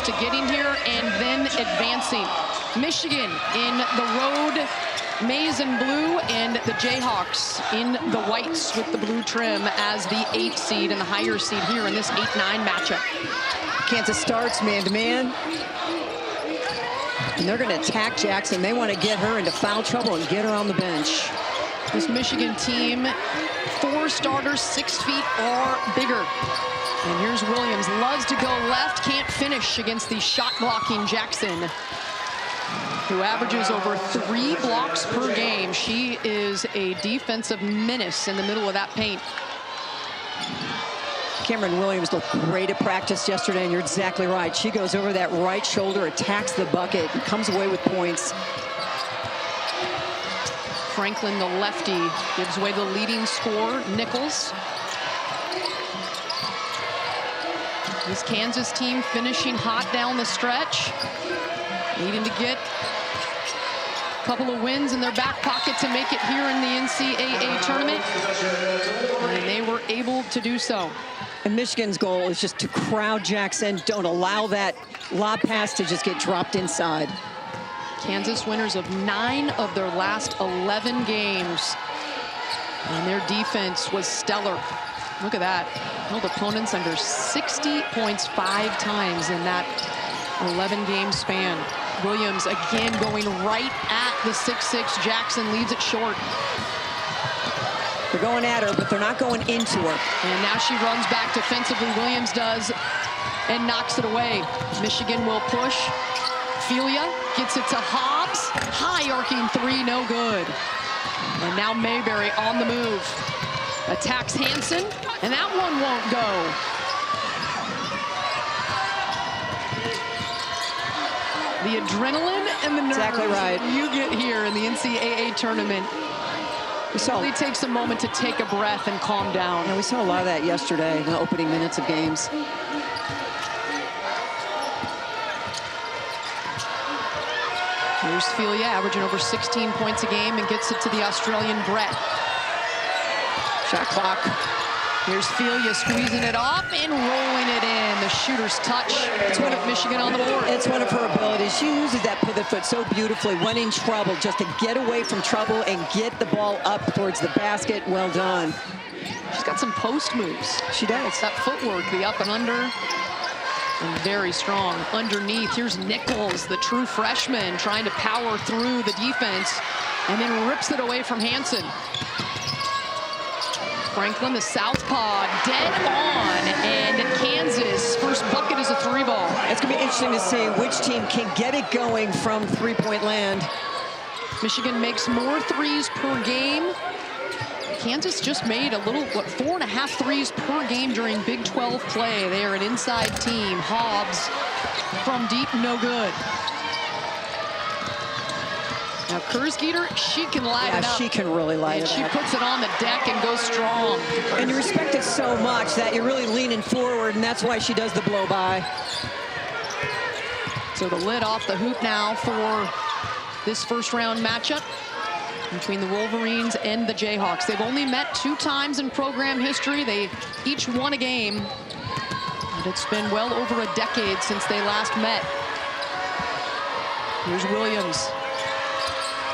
close to getting here and then advancing. Michigan in the road maize and blue, and the Jayhawks in the whites with the blue trim as the 8 seed and the higher seed here in this 8-9 matchup. Kansas starts man-to-man. And they're going to attack Jackson. They want to get her into foul trouble and get her on the bench. This Michigan team, 4 starters 6 feet or bigger. And here's Williams, loves to go left, can't finish against the shot-blocking Jackson, who averages over 3 blocks per game. She is a defensive menace in the middle of that paint. Cameron Williams looked great at practice yesterday, and you're exactly right. She goes over that right shoulder, attacks the bucket, and comes away with points. Franklin, the lefty, gives away the leading scorer, Nichols. This Kansas team finishing hot down the stretch, needing to get a couple of wins in their back pocket to make it here in the NCAA tournament, and they were able to do so. And Michigan's goal is just to crowd Jackson. Don't allow that lob pass to just get dropped inside. Kansas winners of 9 of their last 11 games. And their defense was stellar. Look at that. Held opponents under 60 points 5 times in that 11-game span. Williams again going right at the 6'6". Jackson leaves it short. They're going at her, but they're not going into her. And now she runs back defensively. Williams does and knocks it away. Michigan will push. Felia gets it to Hobbs. High arcing 3, no good. And now Mayberry on the move. Attacks Hansen, and that one won't go. The adrenaline and the nerves exactly right. you get here in the NCAA tournament. It really takes a moment to take a breath and calm down. Yeah, we saw a lot of that yesterday in the opening minutes of games. Here's Felia, averaging over 16 points a game, and gets it to the Australian Brett. Shot clock. Here's Felia squeezing it off and rolling it in. The shooter's touch. It's one of Michigan on the board. It's one of her abilities. She uses that pivot foot so beautifully when in trouble, just to get away from trouble and get the ball up towards the basket. Well done. She's got some post moves. She does. It's that footwork, the up and under. And very strong underneath. Here's Nichols, the true freshman, trying to power through the defense and then rips it away from Hansen. Franklin, the southpaw, dead on, and Kansas first bucket is a 3-ball. It's going to be interesting to see which team can get it going from three-point land. Michigan makes more threes per game. Kansas just made a little, 4.5 threes per game during Big 12 play. They are an inside team. Hobbs from deep, no good. Now Kurzgeter, she can light it up. She can really light it up. She puts it on the deck and goes strong. And you respect it so much that you're really leaning forward, and that's why she does the blow by. So the lid off the hoop now for this first round matchup between the Wolverines and the Jayhawks. They've only met 2 times in program history. They each won a game. And it's been well over a decade since they last met. Here's Williams.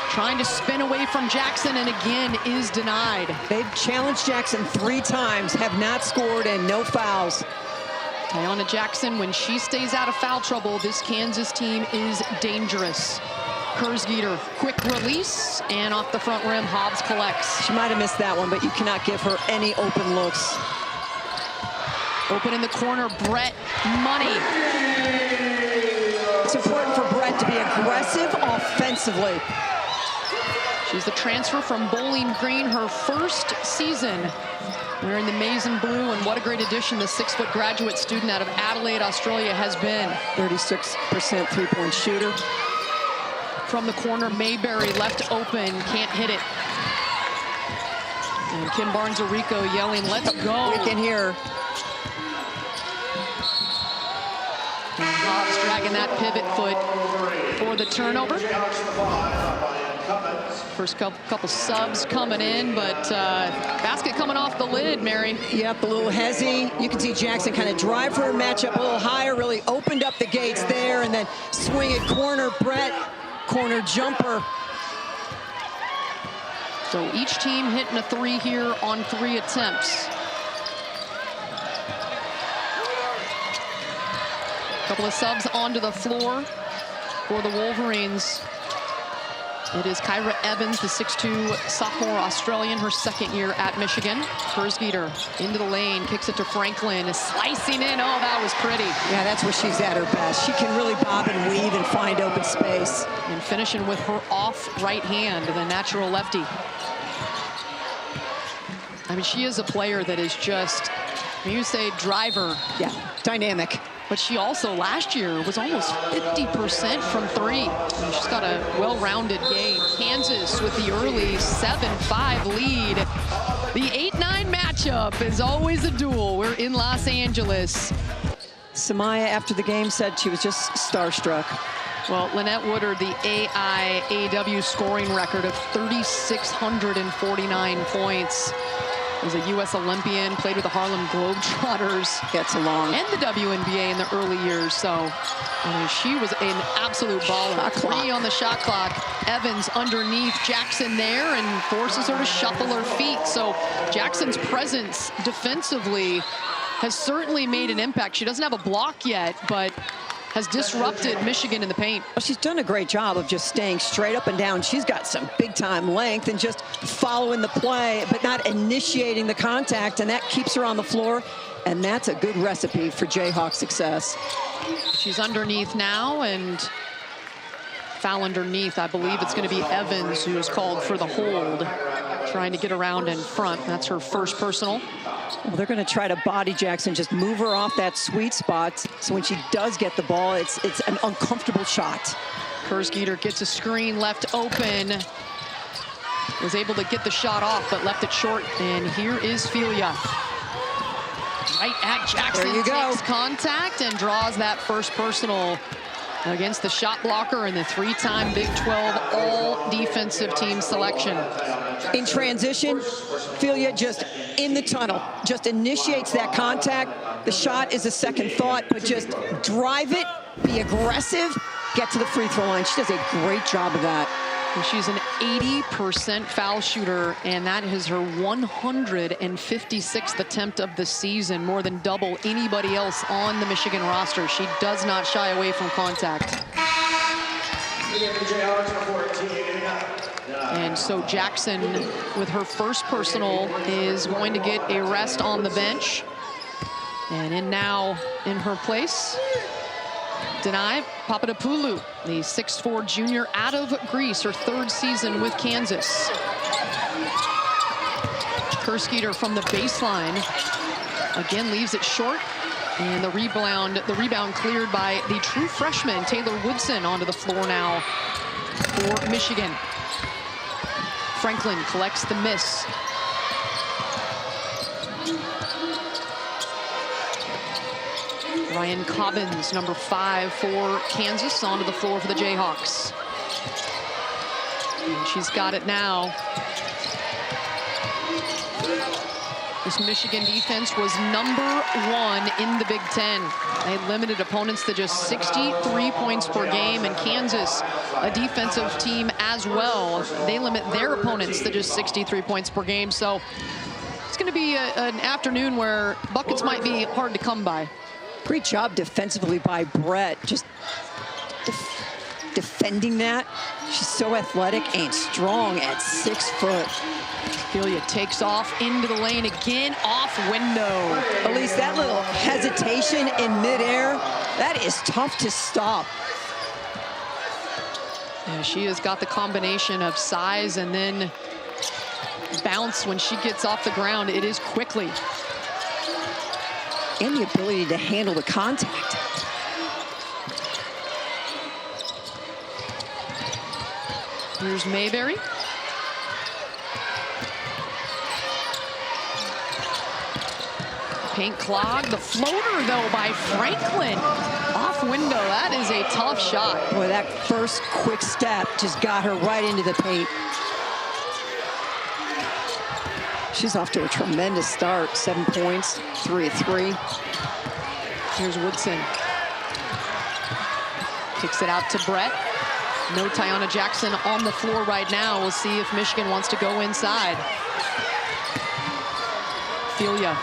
Trying to spin away from Jackson, and again is denied. They've challenged Jackson 3 times, have not scored, and no fouls. Tiana Jackson, when she stays out of foul trouble, this Kansas team is dangerous. Kurzgeter, quick release, and off the front rim, Hobbs collects. She might have missed that one, but you cannot give her any open looks. Open in the corner, Brett, money. It's important for Brett to be aggressive offensively. She's the transfer from Bowling Green, her first season wearing the maize and blue, and what a great addition the 6-foot graduate student out of Adelaide, Australia has been. 36% three-point shooter. From the corner, Mayberry left open, can't hit it. And Kim Barnes-Arico yelling, let's go. We can hear. And Hobbs dragging that pivot foot for the turnover. First couple subs coming in, but basket coming off the lid, Mary. Yep, a little hezzy. You can see Jackson kind of drive her matchup a little higher, really opened up the gates there, and then swing it corner. Brett, corner jumper. So each team hitting a 3 here on 3 attempts. Couple of subs onto the floor for the Wolverines. It is Kyra Evans, the 6'2" sophomore Australian, her 2nd year at Michigan. Kersgeter into the lane, kicks it to Franklin, slicing in. Oh, that was pretty. Yeah, that's where she's at her best. She can really bob and weave and find open space. And finishing with her off right hand, the natural lefty. I mean, she is a player that is just, when you say driver. Yeah, dynamic. But she also, last year, was almost 50% from 3. And she's got a well-rounded game. Kansas with the early 7-5 lead. The 8-9 matchup is always a duel. We're in Los Angeles. Samaya, after the game, said she was just starstruck. Well, Lynette Woodard, the AIAW scoring record of 3,649 points. Was a U.S. Olympian, played with the Harlem Globetrotters. Gets along. And the WNBA in the early years. So, I mean, she was an absolute baller. 3 on the shot clock. Evans underneath Jackson there and forces her to shuffle her feet. So Jackson's presence defensively has certainly made an impact. She doesn't have a block yet, but has disrupted Michigan in the paint. Well, she's done a great job of just staying straight up and down. She's got some big-time length and just following the play, but not initiating the contact, and that keeps her on the floor, and that's a good recipe for Jayhawk success. She's underneath now, and foul underneath. I believe it's going to be Evans who is called for the hold, trying to get around in front. That's her first personal. Well, they're going to try to body Jackson, just move her off that sweet spot, so when she does get the ball, it's an uncomfortable shot. Kersgeter gets a screen left open. Was able to get the shot off, but left it short. And here is Filia. Right at Jackson. There you go. Takes contact and draws that first personal against the shot blocker and the 3-time Big 12 all-defensive team selection. In transition, Filia just in the tunnel, just initiates that contact. The shot is a second thought, but just drive it, be aggressive, get to the free throw line. She does a great job of that. And she's an 80% foul shooter, and that is her 156th attempt of the season, more than double anybody else on the Michigan roster. She does not shy away from contact. And so Jackson, with her first personal, is going to get a rest on the bench. And in now in her place, Denai Papadopoulou, the 6'4" junior out of Greece, her 3rd season with Kansas. Kersgeter from the baseline, again leaves it short, and the rebound cleared by the true freshman Taylor Woodson onto the floor now for Michigan. Franklin collects the miss. Ryan Cobbins, number 5 for Kansas, onto the floor for the Jayhawks. And she's got it now. This Michigan defense was number 1 in the Big Ten. They limited opponents to just 63 points per game, and Kansas, a defensive team as well, they limit their opponents to just 63 points per game. So it's going to be an afternoon where buckets might be hard to come by. Great job defensively by Brett, just defending that. She's so athletic and strong at 6 foot. Filia takes off into the lane again, off window. At least that little hesitation in midair, that is tough to stop. Yeah, she has got the combination of size and then bounce when she gets off the ground. It is quickly. And the ability to handle the contact. Here's Mayberry. Paint clogged. The floater, though, by Franklin. Off window. That is a tough shot. Boy, that first quick step just got her right into the paint. She's off to a tremendous start. 7 points, 3 of 3. Here's Woodson. Kicks it out to Brett. No Tiana Jackson on the floor right now. We'll see if Michigan wants to go inside. Filia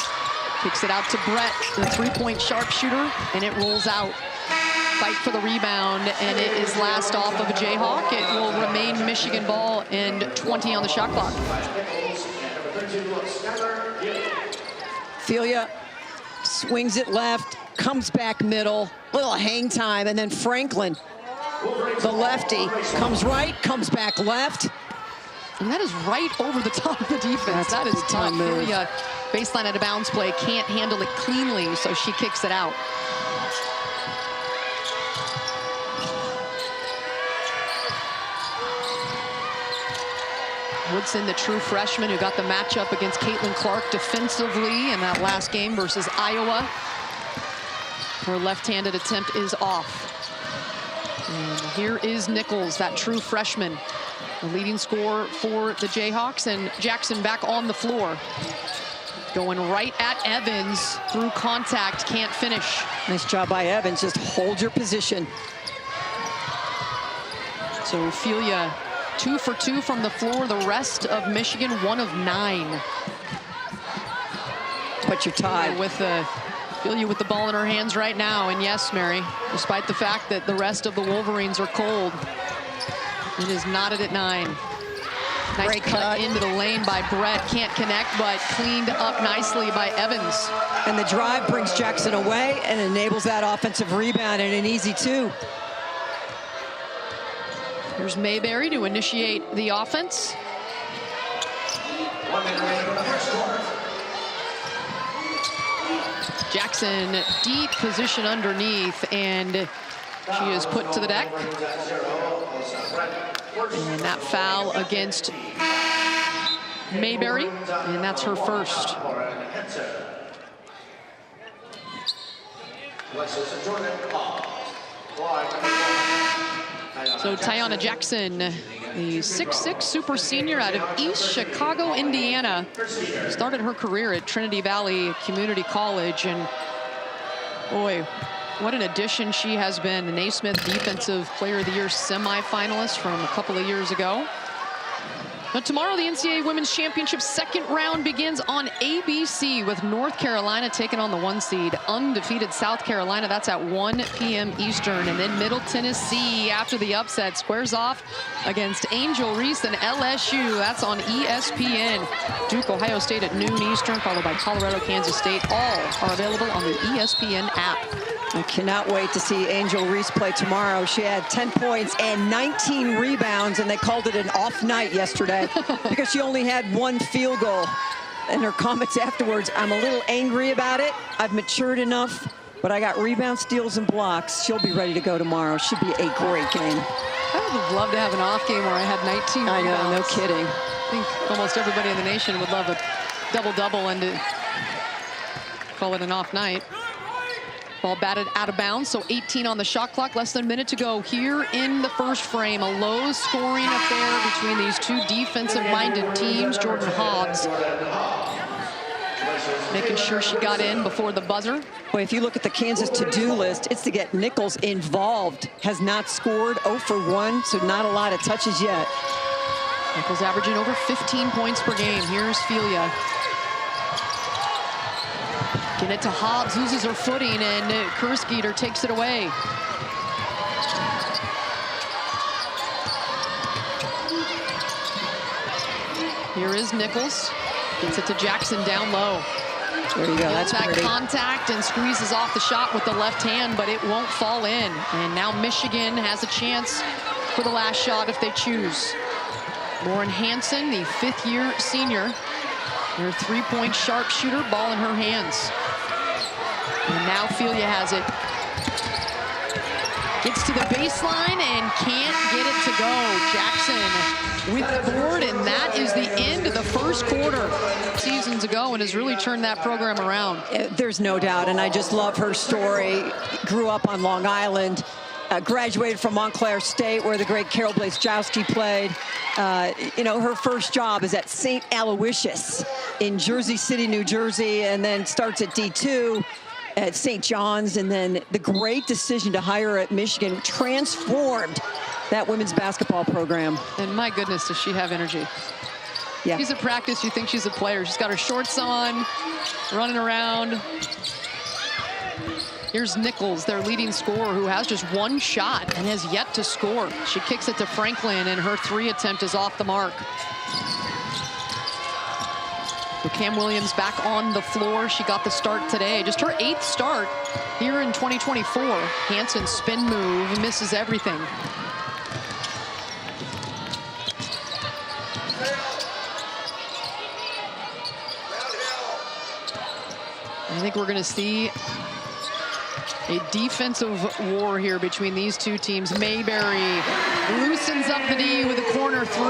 kicks it out to Brett, the three-point sharpshooter, and it rolls out. Fight for the rebound, and it is last off of a Jayhawk. It will remain Michigan ball and 20 on the shot clock. Filia swings it left, comes back middle, little hang time, and then Franklin, the lefty, comes right, comes back left. And that is right over the top of the defense. That is tough. Filia, baseline out of bounds play, can't handle it cleanly, so she kicks it out. Woodson, the true freshman who got the matchup against Caitlin Clark defensively in that last game versus Iowa. Her left-handed attempt is off. And here is Nichols, that true freshman, the leading scorer for the Jayhawks, and Jackson back on the floor. Going right at Evans through contact, can't finish. Nice job by Evans, just hold your position. So Filia, 2 for 2 from the floor. The rest of Michigan, 1 of 9. But you're tied. Filia with the ball in her hands right now. And yes, Mary, despite the fact that the rest of the Wolverines are cold, it is knotted at 9. Nice Great cut into the lane by Brett. Can't connect, but cleaned up nicely by Evans. And the drive brings Jackson away and enables that offensive rebound, and an easy 2. Here's Mayberry to initiate the offense. Jackson, deep position underneath, and she is put to the deck. And that foul against Mayberry, and that's her first. So Tiana Jackson, the 6'6" super senior out of East Chicago, Indiana, started her career at Trinity Valley Community College, and boy, what an addition she has been. The Naismith Defensive Player of the Year semifinalist from a couple of years ago. But tomorrow, the NCAA Women's Championship second round begins on ABC with North Carolina taking on the 1 seed, undefeated South Carolina. That's at 1 p.m. Eastern. And then Middle Tennessee, after the upset, squares off against Angel Reese and LSU. That's on ESPN. Duke, Ohio State at noon Eastern, followed by Colorado, Kansas State. All are available on the ESPN app. I cannot wait to see Angel Reese play tomorrow. She had 10 points and 19 rebounds, and they called it an off night yesterday because she only had 1 field goal. And her comments afterwards, I'm a little angry about it. I've matured enough, but I got rebounds, steals, and blocks. She'll be ready to go tomorrow. Should be a great game. I would love to have an off game where I had 19 I rebounds. know, no kidding. I think almost everybody in the nation would love a double-double and to call it an off night. Ball batted out of bounds, so 18 on the shot clock. Less than a minute to go here in the first frame. A low-scoring affair between these two defensive-minded teams. Jordan Hobbs making sure she got in before the buzzer. Boy, if you look at the Kansas to-do list, it's to get Nichols involved. Has not scored, 0 for 1, so not a lot of touches yet. Nichols averaging over 15 points per game. Here's Filia. Getting it to Hobbs, loses her footing, and Kursgeter takes it away. Here is Nichols. Gets it to Jackson down low. There you go, that's that pretty. Contact and squeezes off the shot with the left hand, but it won't fall in. And now Michigan has a chance for the last shot if they choose. Lauren Hansen, the 5th-year senior, her 3-point sharpshooter, ball in her hands. And now Filia has it. Gets to the baseline and can't get it to go. Jackson with the board, and that is the end of the first quarter. Seasons ago, and has really turned that program around. There's no doubt, and I just love her story. Grew up on Long Island, graduated from Montclair State, where the great Carol Blazejowski played. You know, her first job is at St. Aloysius in Jersey City, New Jersey, and then starts at D2 at St. John's, and then the great decision to hire her at Michigan transformed that women's basketball program. And my goodness, does she have energy. Yeah. She's at practice, you think she's a player. She's got her shorts on, running around. Here's Nichols, their leading scorer, who has just one shot and has yet to score. She kicks it to Franklin, and her 3 attempt is off the mark. So Cam Williams back on the floor. She got the start today. Just her 8th start here in 2024. Hansen spin move, misses everything. I think we're going to see a defensive war here between these two teams. Mayberry loosens up the D with a corner 3.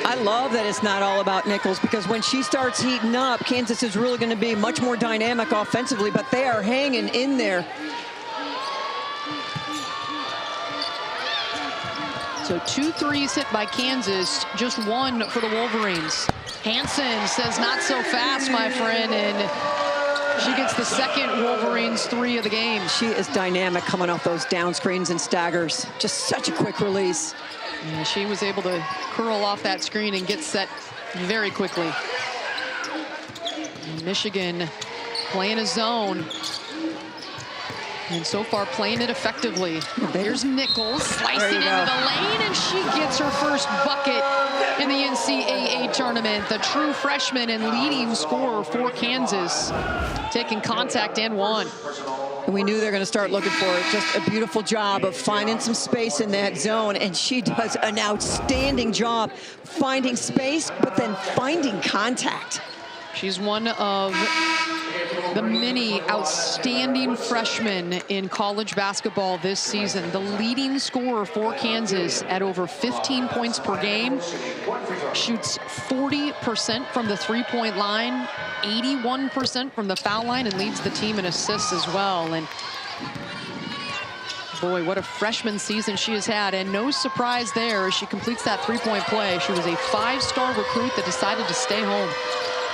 I love that it's not all about Nichols, because when she starts heating up, Kansas is really going to be much more dynamic offensively, but they are hanging in there. So 2 threes hit by Kansas, just 1 for the Wolverines. Hansen says, not so fast, my friend, and she gets the second Wolverines 3 of the game. She is dynamic coming off those down screens and staggers. Just such a quick release. Yeah, she was able to curl off that screen and get set very quickly. And Michigan playing a zone. And so far playing it effectively. Here's Nichols slicing into the lane, and she gets her first bucket in the NCAA tournament. The true freshman and leading scorer for Kansas, taking contact and 1. And we knew they were going to start looking for it. Just a beautiful job of finding some space in that zone, and she does an outstanding job finding space, but then finding contact. She's one of the many outstanding freshmen in college basketball this season. The leading scorer for Kansas at over 15 points per game. Shoots 40% from the 3-point line, 81% from the foul line, and leads the team in assists as well. And boy, what a freshman season she has had, and no surprise there as she completes that 3-point play. She was a 5-star recruit that decided to stay home.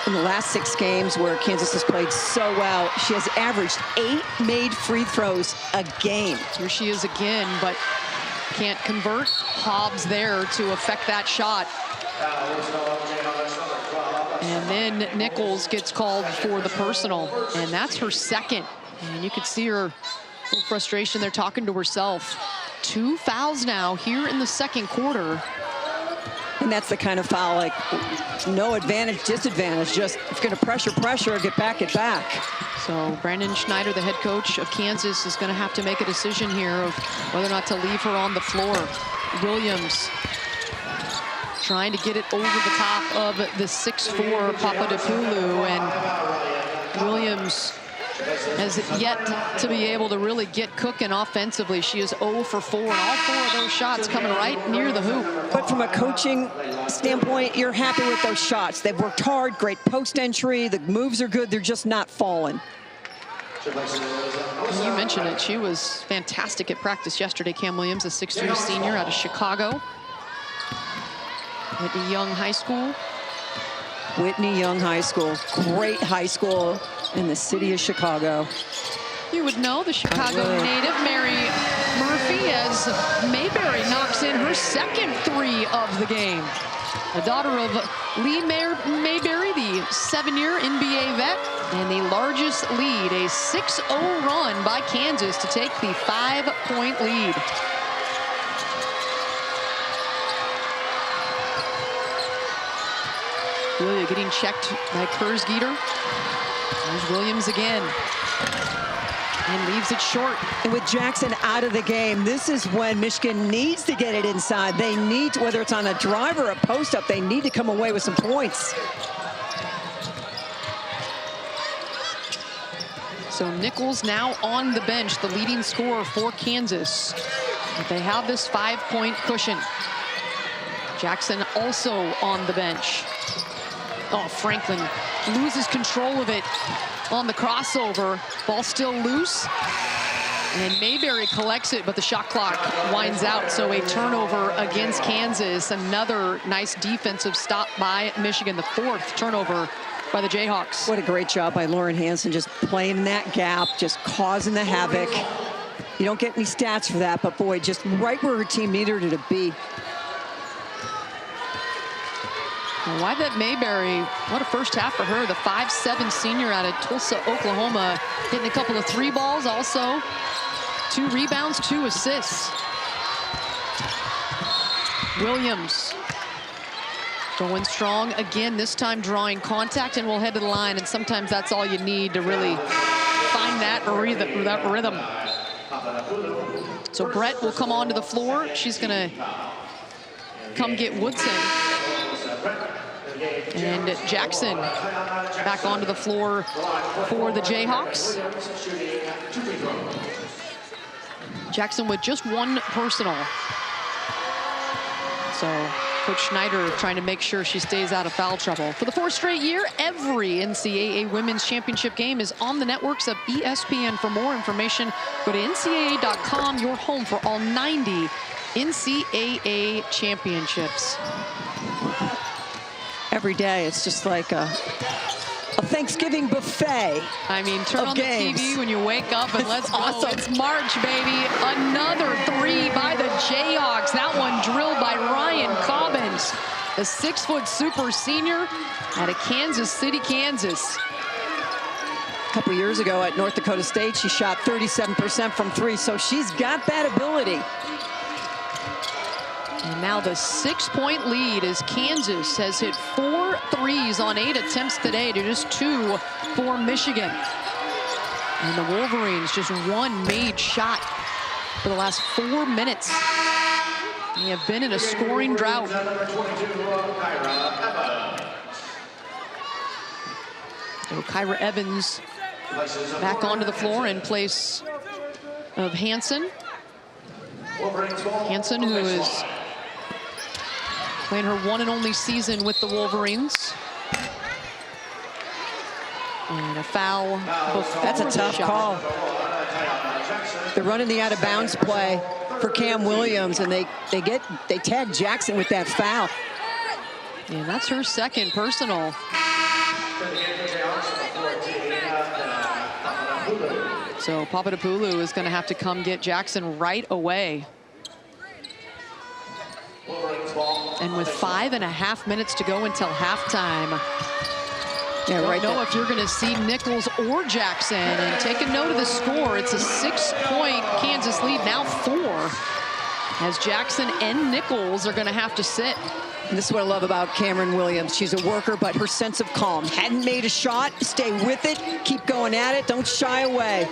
In the last 6 games where Kansas has played so well, she has averaged 8 made free throws a game. Here she is again, but can't convert. Hobbs there to affect that shot. And then Nichols gets called for the personal, and that's her second. And you could see her little frustration there, talking to herself. 2 fouls now here in the second quarter. And that's the kind of foul, like, no advantage, disadvantage. Just, if you're going to pressure, get back. So Brandon Schneider, the head coach of Kansas, is going to have to make a decision here of whether or not to leave her on the floor. Williams trying to get it over the top of the 6'4" Papadopoulou, and Williams has yet to be able to really get cooking offensively. She is 0 for 4, and all 4 of those shots coming right near the hoop. But from a coaching standpoint, you're happy with those shots. They've worked hard, great post entry, the moves are good, they're just not falling. You mentioned it, she was fantastic at practice yesterday. Cam Williams, a 6'3" senior out of Chicago. Whitney Young High School. Whitney Young High School, great high school in the city of Chicago. You would know the Chicago native, Mary Murphy, as Mayberry knocks in her second 3 of the game. The daughter of Lee Mayberry, the 7-year NBA vet, and the largest lead, a 6-0 run by Kansas to take the 5-point lead. Julia getting checked by Kersgeter. There's Williams again. And leaves it short. And with Jackson out of the game, this is when Michigan needs to get it inside. They need to, whether it's on a drive or a post-up, they need to come away with some points. So Nichols now on the bench, the leading scorer for Kansas. But they have this 5-point cushion. Jackson also on the bench. Oh, Franklin loses control of it on the crossover. Ball still loose. And Mayberry collects it, but the shot clock winds out. So a turnover against Kansas. Another nice defensive stop by Michigan. The 4th turnover by the Jayhawks. What a great job by Lauren Hansen, just playing in that gap, just causing the havoc. You don't get any stats for that, but boy, just right where her team needed her to be. Well, I bet Mayberry, what a first half for her. The 5'7" senior out of Tulsa, Oklahoma, hitting a couple of 3 balls, also 2 rebounds, 2 assists. Williams going strong again, this time drawing contact, and we'll head to the line, and sometimes that's all you need to really find that rhythm. So Brett will come onto the floor. She's gonna come get Woodson. And Jackson back onto the floor for the Jayhawks. Jackson with just 1 personal. So Coach Schneider trying to make sure she stays out of foul trouble. For the 4th straight year, every NCAA Women's Championship game is on the networks of ESPN. For more information, go to ncaa.com, your home for all 90 NCAA championships. Every day, it's just like a Thanksgiving buffet. I mean, turn on games. the TV when you wake up and let's go. Awesome. It's March, baby. Another 3 by the Jayhawks. That one drilled by Ryan Cobbins, the 6-foot super senior out of Kansas City, Kansas. A couple years ago at North Dakota State, she shot 37% from 3, so she's got that ability. And now the 6-point lead as Kansas has hit 4 threes on 8 attempts today to just 2 for Michigan. And the Wolverines just 1 made shot for the last 4 minutes. They have been in a scoring drought. So Kyra Evans back onto the floor in place of Hansen. Hansen, who is playing her 1 and only season with the Wolverines. And a foul. That's a tough call. They're running the out of bounds play for Cam Williams, and they tag Jackson with that foul. And that's her 2nd personal. So Papadopoulou is going to have to come get Jackson right away. And with 5.5 minutes to go until halftime, Yeah, don't know if you're going to see Nichols or Jackson. And take a note of the score. It's a 6-point Kansas lead, now 4, as Jackson and Nichols are going to have to sit. And this is what I love about Cameron Williams. She's a worker, but her sense of calm. Hadn't made a shot, stay with it, keep going at it, don't shy away.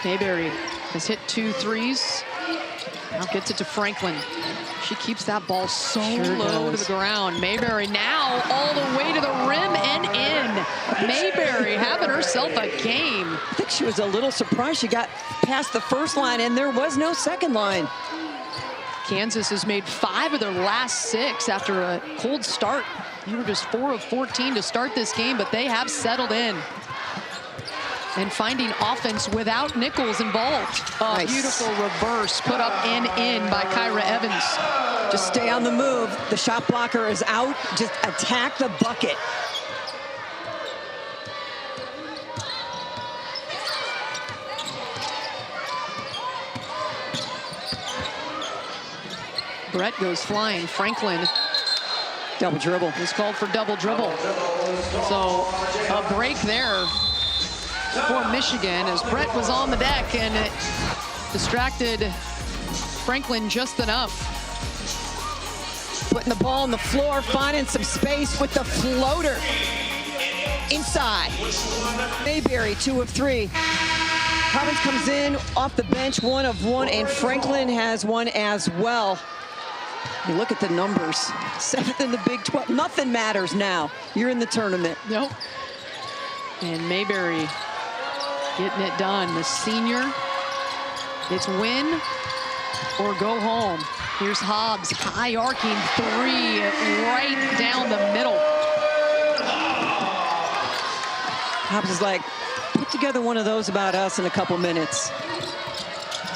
Mayberry has hit 2 threes. Now gets it to Franklin. She keeps that ball so low to the ground. Mayberry now all the way to the rim and in. Mayberry having herself a game. I think she was a little surprised she got past the first line and there was no second line. Kansas has made 5 of their last 6 after a cold start. They were just 4 of 14 to start this game, but they have settled in. And finding offense without Nichols involved. Oh, nice. Beautiful reverse put up and in by Kyra Evans. Just stay on the move. The shot blocker is out. Just attack the bucket. Brett goes flying. Franklin. Double dribble. Is called for double dribble. So a break there for Michigan as Brett was on the deck and it distracted Franklin just enough. Putting the ball on the floor, finding some space with the floater. Inside. Mayberry, 2 of 3. Cobbins comes in off the bench, 1 of 1, and Franklin has 1 as well. You look at the numbers. 7th in the Big 12. Nothing matters now. You're in the tournament. Nope. And Mayberry getting it done. The senior, it's win or go home. Here's Hobbs, high arcing 3 right down the middle. Hobbs is like, put together one of those about us in a couple minutes.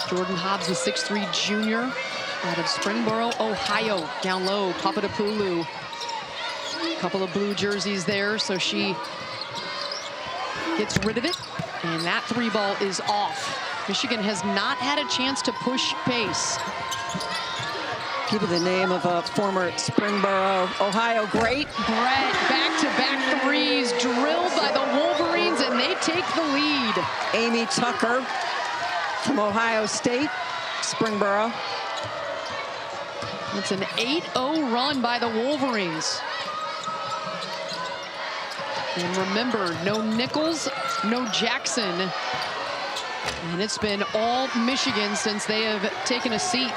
Jordan Hobbs, the 6'3" junior out of Springboro, Ohio. Down low, Papadopoulou. A couple of blue jerseys there, so she gets rid of it. And that 3 ball is off. Michigan has not had a chance to push pace. Give you the name of a former Springboro, Ohio great. Brett, back-to-back threes drilled by the Wolverines, and they take the lead. Amy Tucker from Ohio State, Springboro. It's an 8-0 run by the Wolverines. And remember, no Nichols, no Jackson. And it's been all Michigan since they have taken a seat.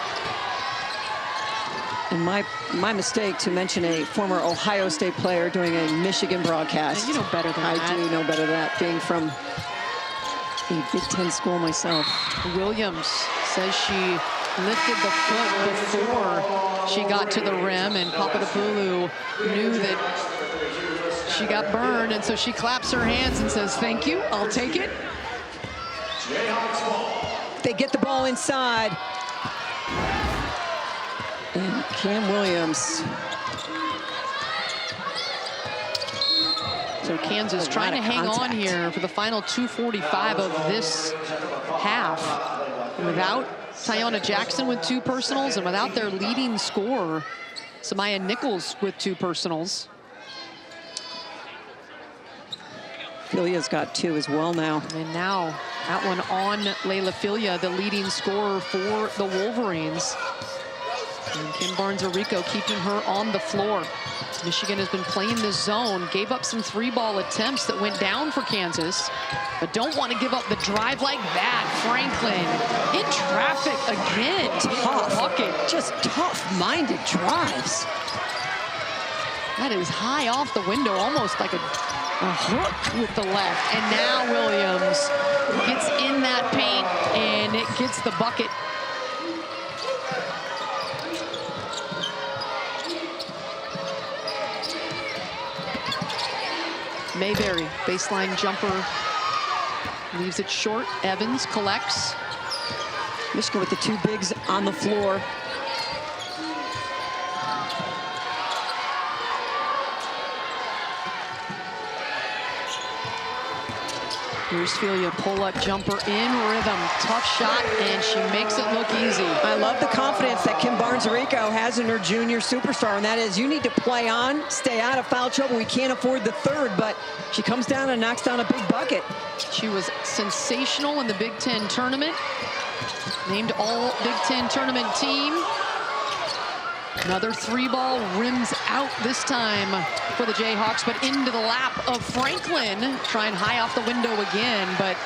And my mistake to mention a former Ohio State player doing a Michigan broadcast. You know better than that. I do know better than that, being from a Big Ten school myself. Williams says she lifted the foot before she got to the rim, and Papadopoulou knew that she got burned, and so she claps her hands and says, "Thank you, I'll take it." They get the ball inside. And Cam Williams. So Kansas trying to hang on here for the final 2:45 of this half. Without Tiana Jackson with 2 personals and without their leading scorer, Samaya Nichols with 2 personals. Filia's got 2 as well now. And now that one on Layla Filia, the leading scorer for the Wolverines. And Kim Barnes-Arico keeping her on the floor. Michigan has been playing this zone, gave up some 3-ball attempts that went down for Kansas, but don't want to give up the drive like that. Franklin in traffic again. Tough. Bucket. Just tough-minded drives. That is high off the window, almost like a hook with the left. And now Williams gets in that paint, and it gets the bucket. Mayberry, baseline jumper, leaves it short. Evans collects. Michigan with the 2 bigs on the floor. Here's Filia, pull-up jumper in rhythm. Tough shot, and she makes it look easy. I love the confidence that Kim Barnes-Arico has in her junior superstar, and that is, you need to play on, stay out of foul trouble. We can't afford the 3rd, but she comes down and knocks down a big bucket. She was sensational in the Big Ten tournament. Named all Big Ten tournament team. Another 3-ball rims out this time for the Jayhawks, but into the lap of Franklin. Trying high off the window again, but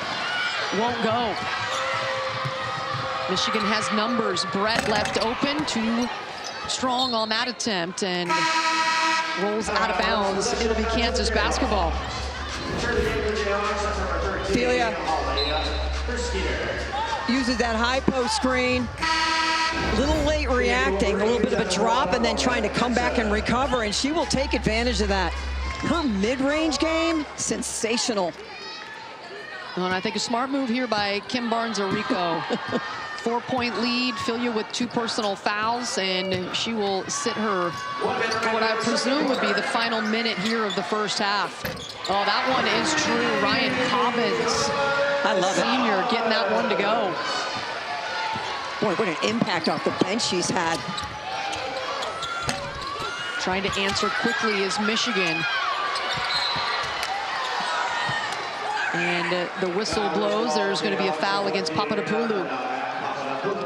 won't go. Michigan has numbers. Brett left open, too strong on that attempt, and rolls out of bounds. It'll be Kansas basketball. Filia uses that high post screen. A little late reacting, a little bit of a drop, and then trying to come back and recover, and she will take advantage of that. Her mid-range game, sensational. And I think a smart move here by Kim Barnes-Arico. 4-point lead, Filia with 2 personal fouls, and she will sit her for what I presume would be the final minute here of the first half. Oh, that one is true. Ryan Cobbins, I love it. Senior, getting that one to go. Boy, what an impact off the bench she's had. Trying to answer quickly is Michigan. And the whistle blows. There's going to be a foul against Papadopoulou.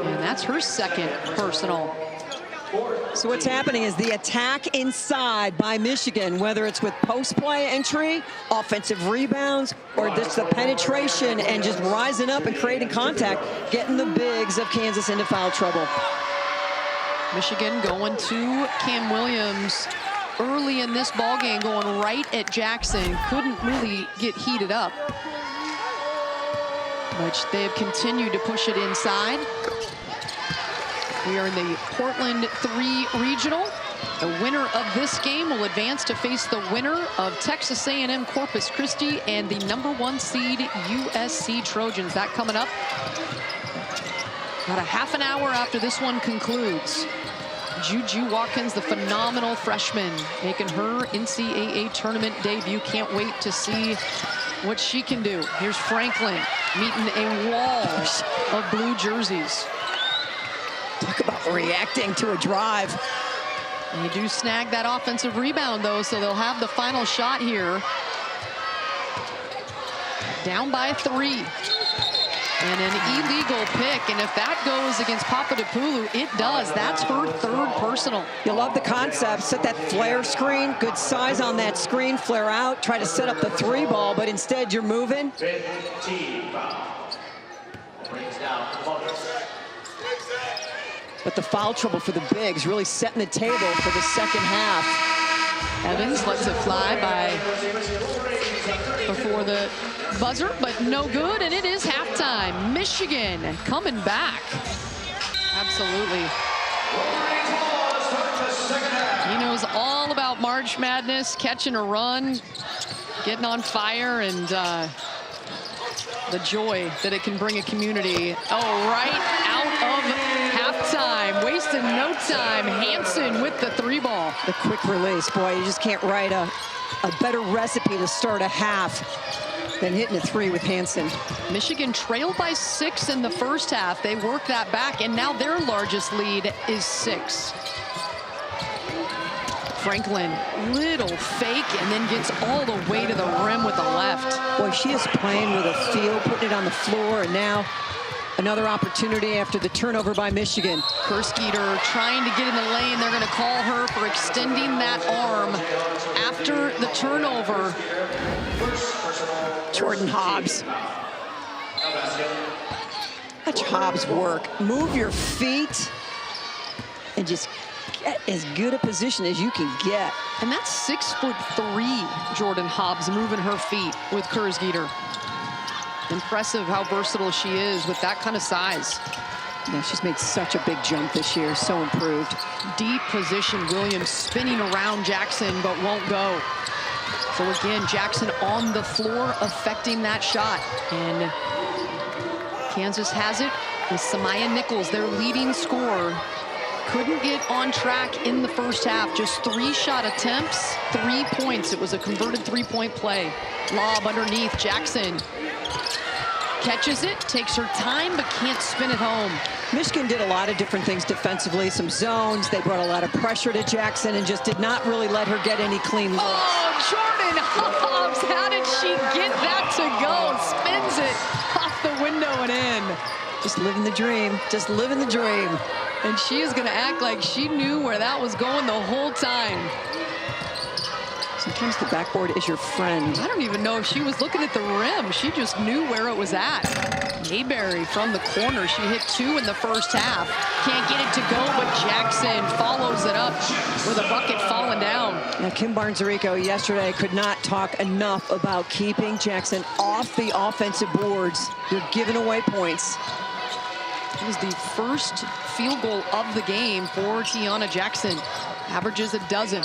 And that's her 2nd personal. So what's happening is the attack inside by Michigan, whether it's with post-play entry, offensive rebounds, or just the penetration and just rising up and creating contact, getting the bigs of Kansas into foul trouble. Michigan going to Cam Williams early in this ball game, going right at Jackson. Couldn't really get heated up, but they have continued to push it inside. We are in the Portland 3 regional. The winner of this game will advance to face the winner of Texas A&M Corpus Christi and the #1 seed USC Trojans. That coming up about a half an hour after this one concludes. Juju Watkins, the phenomenal freshman, making her NCAA tournament debut. Can't wait to see what she can do. Here's Franklin meeting a wall of blue jerseys. Talk about reacting to a drive. They do snag that offensive rebound, though, so they'll have the final shot here. Down by 3. And an illegal pick, and if that goes against Papadopoulou, it does. That's her 3rd personal. You love the concept. Set that flare screen, good size on that screen, flare out, try to set up the 3 ball, but instead you're moving. But the foul trouble for the bigs really setting the table for the second half. Evans lets it fly by before the buzzer, but no good, and it is halftime. Michigan coming back. Absolutely. He knows all about March Madness, catching a run, getting on fire, and the joy that it can bring a community. Oh, right out of halftime, wasting no time. Hansen with the 3 ball. The quick release, boy, you just can't write a better recipe to start a half than hitting a 3 with Hansen. Michigan trailed by 6 in the first half. They worked that back, and now their largest lead is 6. Franklin, little fake, and then gets all the way to the rim with the left. Boy, she is playing with a feel, putting it on the floor, and now another opportunity after the turnover by Michigan. Kersgeter trying to get in the lane. They're going to call her for extending that arm after the turnover. Jordan Hobbs. Watch Hobbs work. Move your feet and just get as good a position as you can get. And that's 6'3", Jordan Hobbs, moving her feet with Kersgeter. Impressive how versatile she is with that kind of size. Yeah, she's made such a big jump this year, so improved. Deep position, Williams spinning around Jackson, but won't go. So again, Jackson on the floor affecting that shot. And Kansas has it with Samaya Nichols, their leading scorer. Couldn't get on track in the first half. Just 3 shot attempts, 3 points. It was a converted 3-point play. Lob underneath, Jackson catches it, takes her time, but can't spin it home. Michigan did a lot of different things defensively, some zones. They brought a lot of pressure to Jackson and just did not really let her get any clean looks. Oh, Jordan Hobbs, how did she get that to go? Spins it off the window and in. Just living the dream, just living the dream. And she is gonna act like she knew where that was going the whole time. Sometimes the backboard is your friend. I don't even know if she was looking at the rim. She just knew where it was at. Mayberry from the corner. She hit 2 in the first half. Can't get it to go, but Jackson follows it up with a bucket falling down. Now, Kim Barnes-Arico yesterday could not talk enough about keeping Jackson off the offensive boards. They're giving away points. It was the first field goal of the game for Tiana Jackson. Averages a dozen.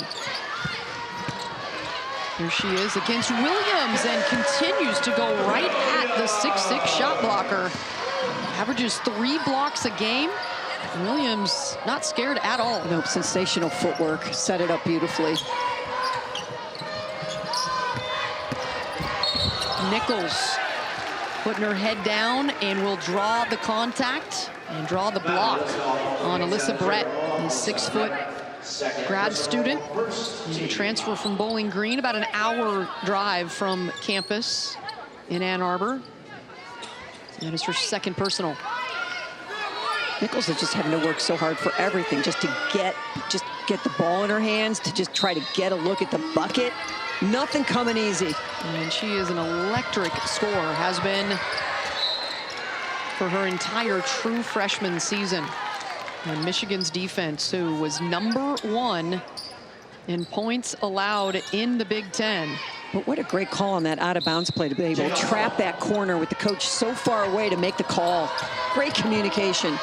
Here she is against Williams and continues to go right at the 6'6" shot blocker. Averages 3 blocks a game. Williams not scared at all. Nope, sensational footwork. Set it up beautifully. Nichols putting her head down and will draw the contact and draw the block on Alyssa Brett, the 6-foot grad student, and a transfer from Bowling Green, about an hour drive from campus in Ann Arbor. That is her 2nd personal. Nichols is just having to work so hard for everything, just to get the ball in her hands, to just try to get a look at the bucket. Nothing coming easy. And she is an electric scorer, has been for her entire true freshman season. And Michigan's defense, who was #1 in points allowed in the Big Ten. But what a great call on that out-of-bounds play to be able to trap that corner with the coach so far away to make the call. Great communication.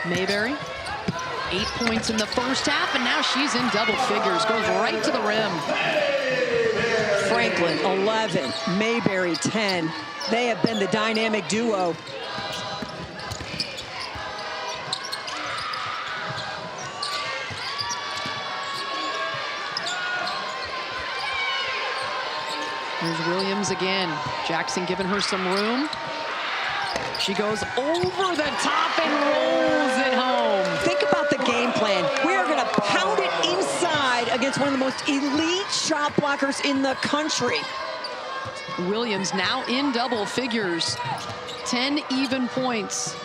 Mayberry 8 points in the first half, and now she's in double figures. Goes right to the rim. Franklin, 11. Mayberry, 10. They have been the dynamic duo. Here's Williams again. Jackson giving her some room. She goes over the top and rolls it home. Think about the game plan. We are going to pound it inside against one of the most elite shot blockers in the country. Williams now in double figures. 10 even points.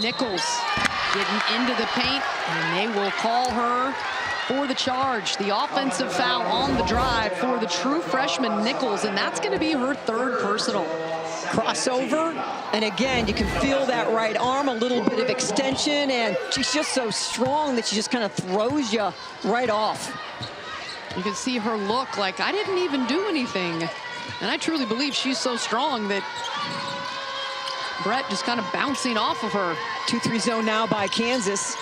Nichols getting into the paint, and they will call her for the charge. The offensive foul on the drive for the true freshman Nichols, and that's going to be her third personal. Crossover, and again, you can feel that right arm, a little bit of extension, and she's just so strong that she just kind of throws you right off. You can see her look like, I didn't even do anything. And I truly believe she's so strong that Brett just kind of bouncing off of her. 2-3 zone now by Kansas.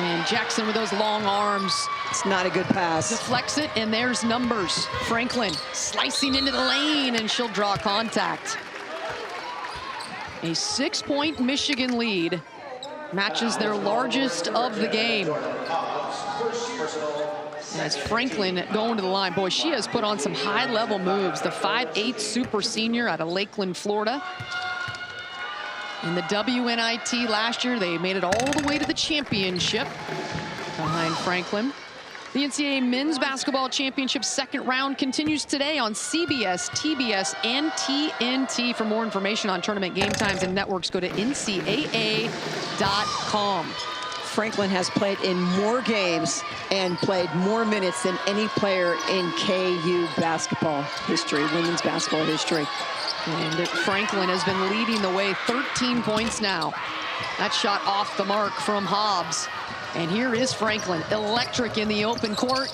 And Jackson with those long arms. It's not a good pass. Deflects it, and there's numbers. Franklin slicing into the lane, and she'll draw contact. A 6-point Michigan lead matches their largest of the game. As Franklin going to the line. Boy, she has put on some high-level moves. The 5'8" super senior out of Lakeland, Florida. In the WNIT last year, they made it all the way to the championship behind Franklin. The NCAA Men's Basketball Championship second round continues today on CBS, TBS, and TNT. For more information on tournament game times and networks, go to ncaa.com. Franklin has played in more games and played more minutes than any player in KU basketball history, women's basketball history. And Franklin has been leading the way, 13 points now. That shot off the mark from Hobbs. And here is Franklin, electric in the open court,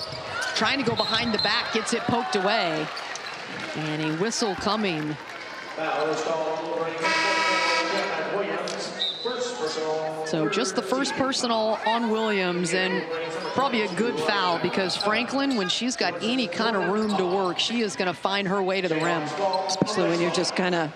trying to go behind the back, gets it poked away. And a whistle coming. So just the first personal on Williams, and probably a good foul, because Franklin, when she's got any kind of room to work, she is going to find her way to the rim. Especially when you're just kind of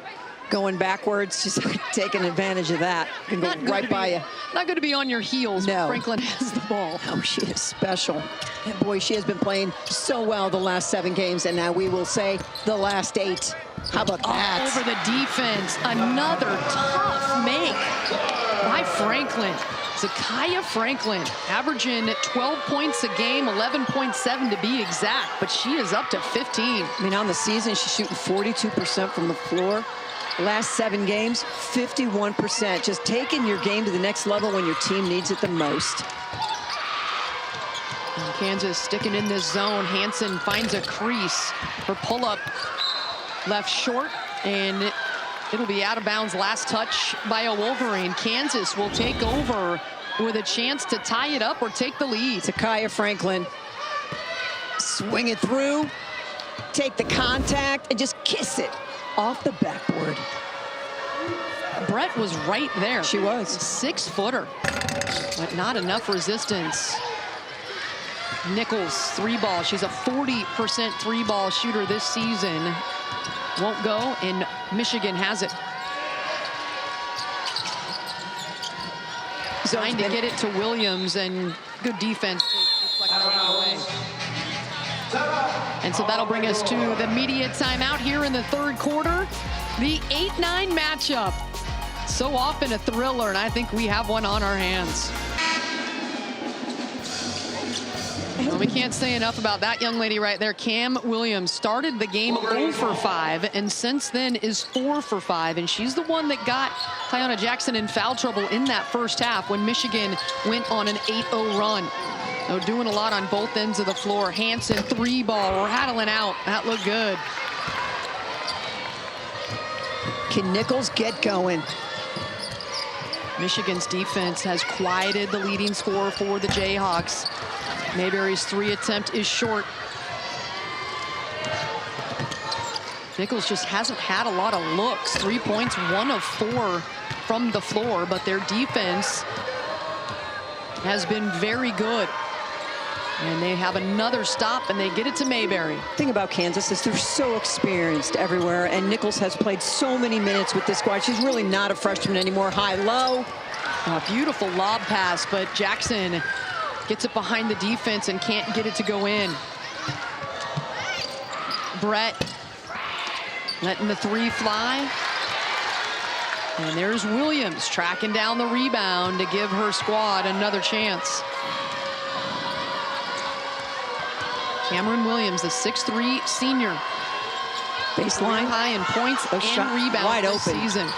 going backwards, she's taking advantage of that. Can go right by you. Not going to be on your heels when Franklin has the ball. Oh, she is special. And boy, she has been playing so well the last 7 games, and now we will say the last 8. How about that? Over the defense, another tough make by Franklin. Zakiya Franklin averaging 12 points a game, 11.7 to be exact, but she is up to 15. I mean, on the season, she's shooting 42% from the floor. Last 7 games, 51%. Just taking your game to the next level when your team needs it the most. And Kansas sticking in this zone. Hansen finds a crease. Her pull-up left short, and it'll be out of bounds. Last touch by a Wolverine. Kansas will take over with a chance to tie it up or take the lead. Zakiya Franklin, swing it through, take the contact, and just kiss it off the backboard. Brett was right there. She was. 6-footer, but not enough resistance. Nichols, 3-ball. She's a 40% 3-ball shooter this season. Won't go, and Michigan has it. Trying to get it to Williams, and good defense to deflect it away. And so that'll bring us to the media timeout here in the third quarter. The 8-9 matchup. So often a thriller, and I think we have one on our hands. Well, we can't say enough about that young lady right there. Cam Williams started the game 0 for 5, and since then is 4 for 5. And she's the one that got Tiana Jackson in foul trouble in that first half when Michigan went on an 8-0 run. So doing a lot on both ends of the floor. Hansen, 3-ball, rattling out. That looked good. Can Nichols get going? Michigan's defense has quieted the leading scorer for the Jayhawks. Mayberry's 3 attempt is short. Nichols just hasn't had a lot of looks. 3 points, 1 of 4 from the floor, but their defense has been very good. And they have another stop, and they get it to Mayberry. The thing about Kansas is they're so experienced everywhere, and Nichols has played so many minutes with this squad. She's really not a freshman anymore. High-low. A beautiful lob pass, but Jackson gets it behind the defense and can't get it to go in. Brett letting the 3 fly. And there's Williams tracking down the rebound to give her squad another chance. Cameron Williams, the 6'3" senior. Baseline. High in points and rebounds wide this open. season.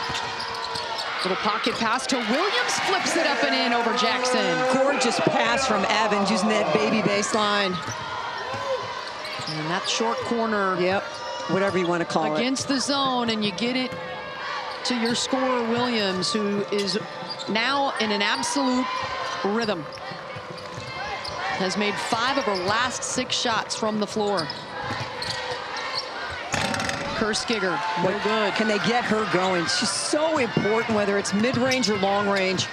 Little pocket pass to Williams, flips it up and in over Jackson. Gorgeous pass from Evans using that baby baseline. And that short corner. Yep, whatever you want to call it. Against the zone, and you get it to your scorer, Williams, who is now in an absolute rhythm. Has made 5 of her last 6 shots from the floor. Kerskiger, no good. Can they get her going? She's so important, whether it's mid-range or long range.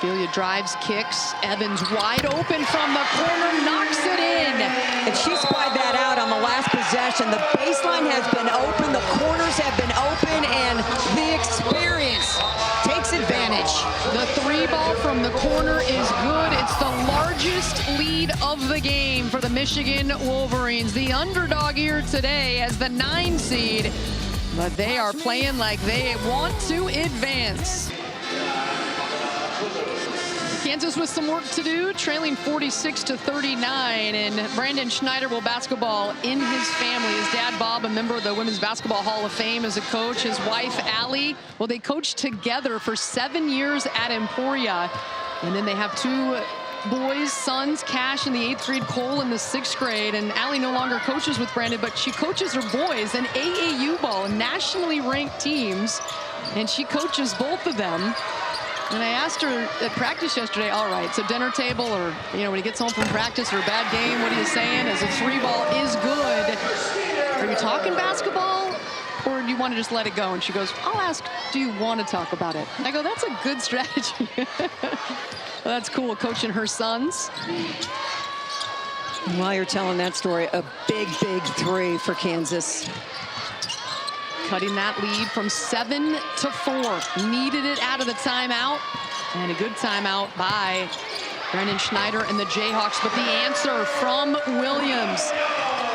Filia drives, kicks. Evans wide open from the corner, knocks it in. And she spied that out on the last possession. The baseline has been open, the corners have been open, and the experience takes advantage. The 3 ball from the corner is good. It's the largest lead of the game for the Michigan Wolverines. The underdog here today as the 9 seed, but they are playing like they want to advance. Kansas with some work to do, trailing 46-39, and Brandon Schneider will basketball in his family. His dad, Bob, a member of the Women's Basketball Hall of Fame as a coach. His wife, Allie, well, they coached together for 7 years at Emporia. And then they have 2 boys, sons, Cash in the 8th grade, Cole in the 6th grade. And Allie no longer coaches with Brandon, but she coaches her boys in AAU ball, nationally ranked teams. And she coaches both of them. And I asked her at practice yesterday, all right, so dinner table or, you know, when he gets home from practice or a bad game, what are you saying? As a 3 ball is good. Are you talking basketball or do you want to just let it go? And she goes, I'll ask, do you want to talk about it? I go, that's a good strategy. Well, that's cool, coaching her sons. And while you're telling that story, a big, big 3 for Kansas. Cutting that lead from 7 to 4. Needed it out of the timeout. And a good timeout by Brandon Schneider and the Jayhawks. But the answer from Williams.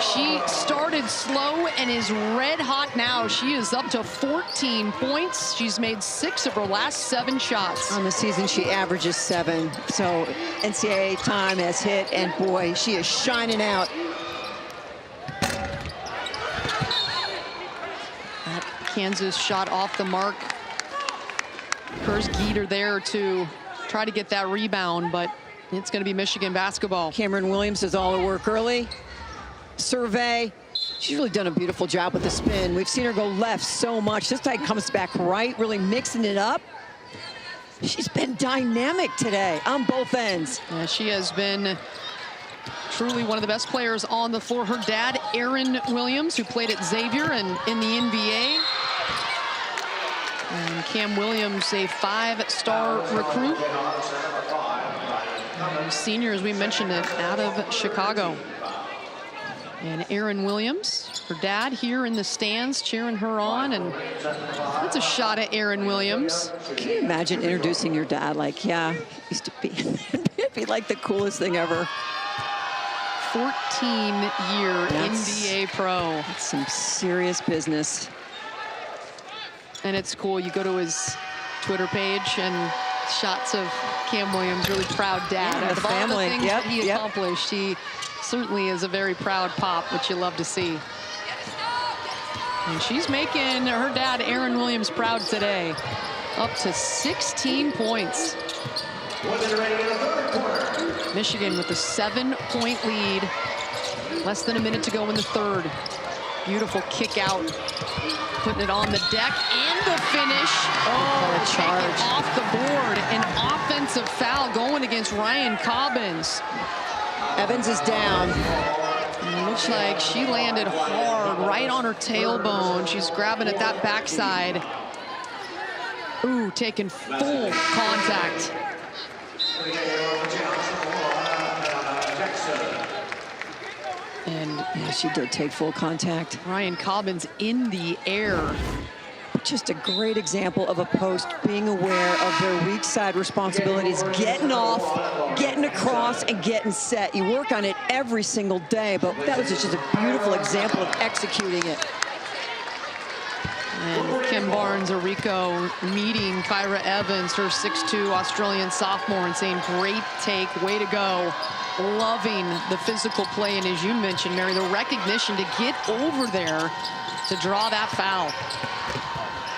She started slow and is red hot now. She is up to 14 points. She's made 6 of her last 7 shots. On the season, she averages 7. So NCAA time has hit, and boy, she is shining out. Kansas shot off the mark. Kurz Geeter there to try to get that rebound, but it's going to be Michigan basketball. Cameron Williams does all her work early. Survey. She's really done a beautiful job with the spin. We've seen her go left so much. This time comes back right, really mixing it up. She's been dynamic today on both ends. Yeah, she has been truly one of the best players on the floor. Her dad, Aaron Williams, who played at Xavier and in the NBA. And Cam Williams, a 5-star recruit. Senior, as we mentioned it, out of Chicago. And Aaron Williams, her dad, here in the stands cheering her on. And that's a shot at Aaron Williams. Can you imagine introducing your dad like, yeah, used to be, it'd be like the coolest thing ever. 14-year NBA pro. That's some serious business. And it's cool. You go to his Twitter page and shots of Cam Williams, really proud dad. Yeah, Out of all the things that he yep. accomplished, he certainly is a very proud pop, which you love to see. And she's making her dad, Aaron Williams, proud today. Up to 16 points. Michigan with a 7-point lead. Less than a minute to go in the 3rd. Beautiful kick out. Putting it on the deck and the finish. Oh, take it off the board. An offensive foul going against Ryan Cobbins. Evans is down. And it looks like she landed hard right on her tailbone. She's grabbing at that backside. Ooh, taking full contact. And yeah, she did take full contact. Ryan Cobbins in the air. Just a great example of a post being aware of their weak side responsibilities, getting off, getting across, and getting set. You work on it every single day, but that was just a beautiful example of executing it. And Kim Barnes-Arico meeting Kyra Evans, her 6'2" Australian sophomore, and saying, great take, way to go. Loving the physical play, and as you mentioned, Mary, the recognition to get over there to draw that foul.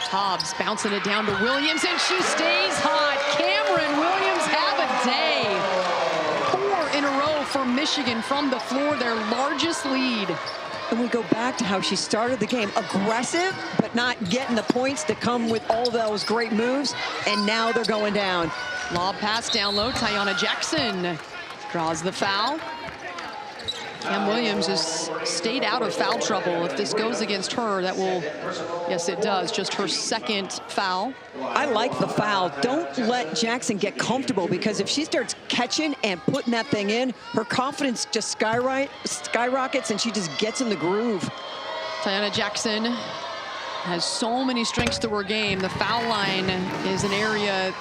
Hobbs bouncing it down to Williams, and she stays hot. Cameron Williams have a day. 4 in a row for Michigan from the floor, their largest lead. And we go back to how she started the game. Aggressive, but not getting the points to come with all those great moves. And now they're going down. Lob pass down low. Tiana Jackson draws the foul. Cam Williams has stayed out of foul trouble. If this goes against her, that will, yes, it does. Just her second foul. I like the foul. Don't let Jackson get comfortable, because if she starts catching and putting that thing in, her confidence just skyrockets, and she just gets in the groove. Tiana Jackson has so many strengths to her game. The foul line is an area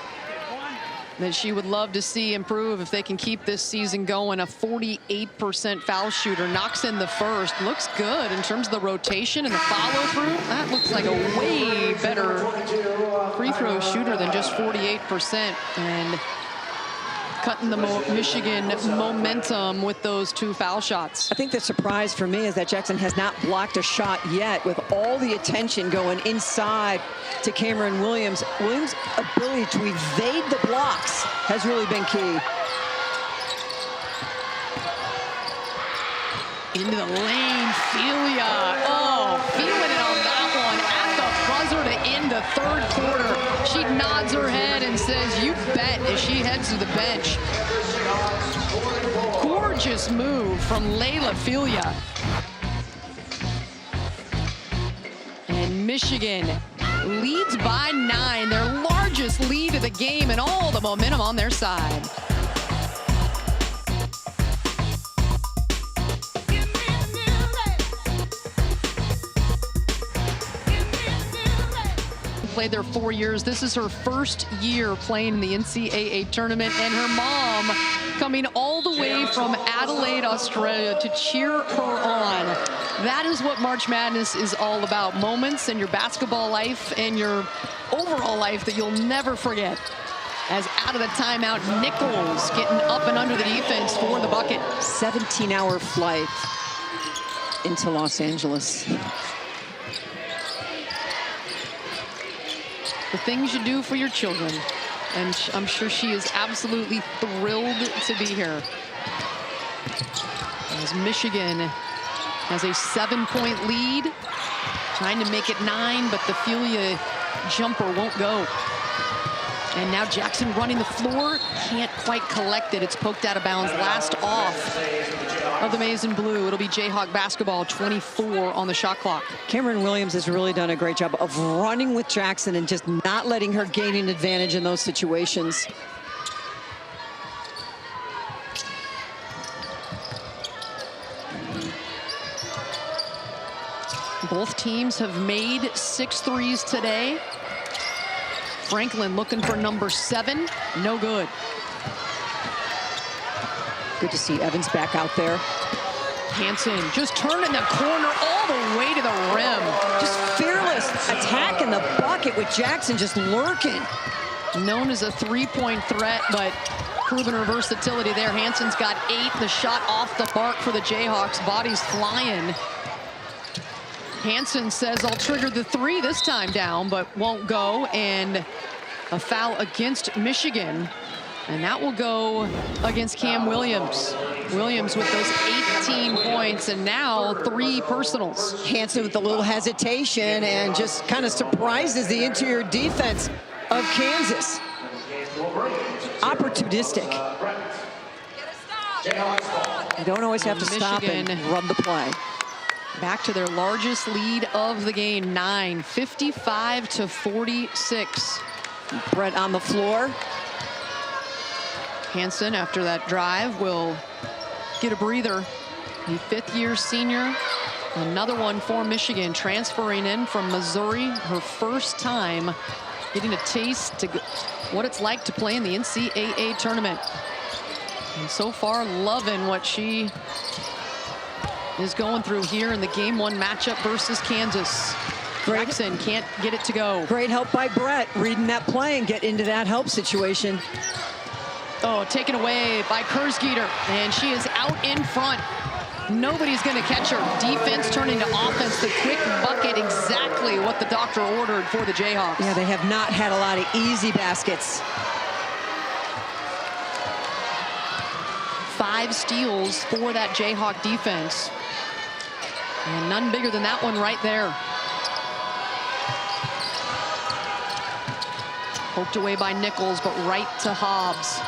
that she would love to see improve if they can keep this season going. A 48% foul shooter, knocks in the first. Looks good in terms of the rotation and the follow through. That looks like a way better free throw shooter than just 48%. And cutting the Michigan momentum with those 2 foul shots. I think the surprise for me is that Jackson has not blocked a shot yet, with all the attention going inside to Cameron Williams. Williams' ability to evade the blocks has really been key. Into the lane, Filia. Oh, feeling it on that one at the buzzer to end the 3rd quarter. She nods her head and says, you bet, as she heads to the bench. Gorgeous move from Layla Filia. And Michigan leads by 9, their largest lead of the game, and all the momentum on their side. Played there 4 years. This is her first year playing in the NCAA tournament, and her mom coming all the way from Adelaide, Australia to cheer her on. That is what March Madness is all about. Moments in your basketball life and your overall life that you'll never forget. As out of the timeout, Nichols getting up and under the defense for the bucket. 17-hour flight into Los Angeles. The things you do for your children. And I'm sure she is absolutely thrilled to be here. As Michigan has a 7-point lead, trying to make it 9, but the Filia jumper won't go. And now Jackson running the floor, can't quite collect it. It's poked out of bounds. Last off of the maize and blue. It'll be Jayhawk basketball, 24 on the shot clock. Cameron Williams has really done a great job of running with Jackson and just not letting her gain an advantage in those situations. Both teams have made 6 threes today. Franklin looking for number 7, no good. Good to see Evans back out there. Hansen just turning the corner all the way to the rim. Just fearless attack in the bucket with Jackson just lurking. Known as a 3-point threat, but proven her versatility there. Hansen's got 8, the shot off the mark for the Jayhawks, bodies flying. Hansen says, I'll trigger the 3 this time down, but won't go, and a foul against Michigan. And that will go against Cam Williams. Williams with those 18 points, and now 3 personals. Hansen with a little hesitation and just kind of surprises the interior defense of Kansas. Opportunistic. You don't always have to stop and run the play. Back to their largest lead of the game, 55-46. Brett on the floor. Hansen, after that drive, will get a breather. The fifth-year senior, another one for Michigan, transferring in from Missouri, her first time getting a taste to what it's like to play in the NCAA tournament. And so far, loving what she is going through here in the Game 1 matchup versus Kansas. Jackson can't get it to go. Great help by Brett, reading that play and get into that help situation. Oh, taken away by Kersgeter, and she is out in front. Nobody's going to catch her. Defense turning to offense. The quick bucket, exactly what the doctor ordered for the Jayhawks. Yeah, they have not had a lot of easy baskets. 5 steals for that Jayhawk defense. And none bigger than that one right there. Poked away by Nichols, but right to Hobbs.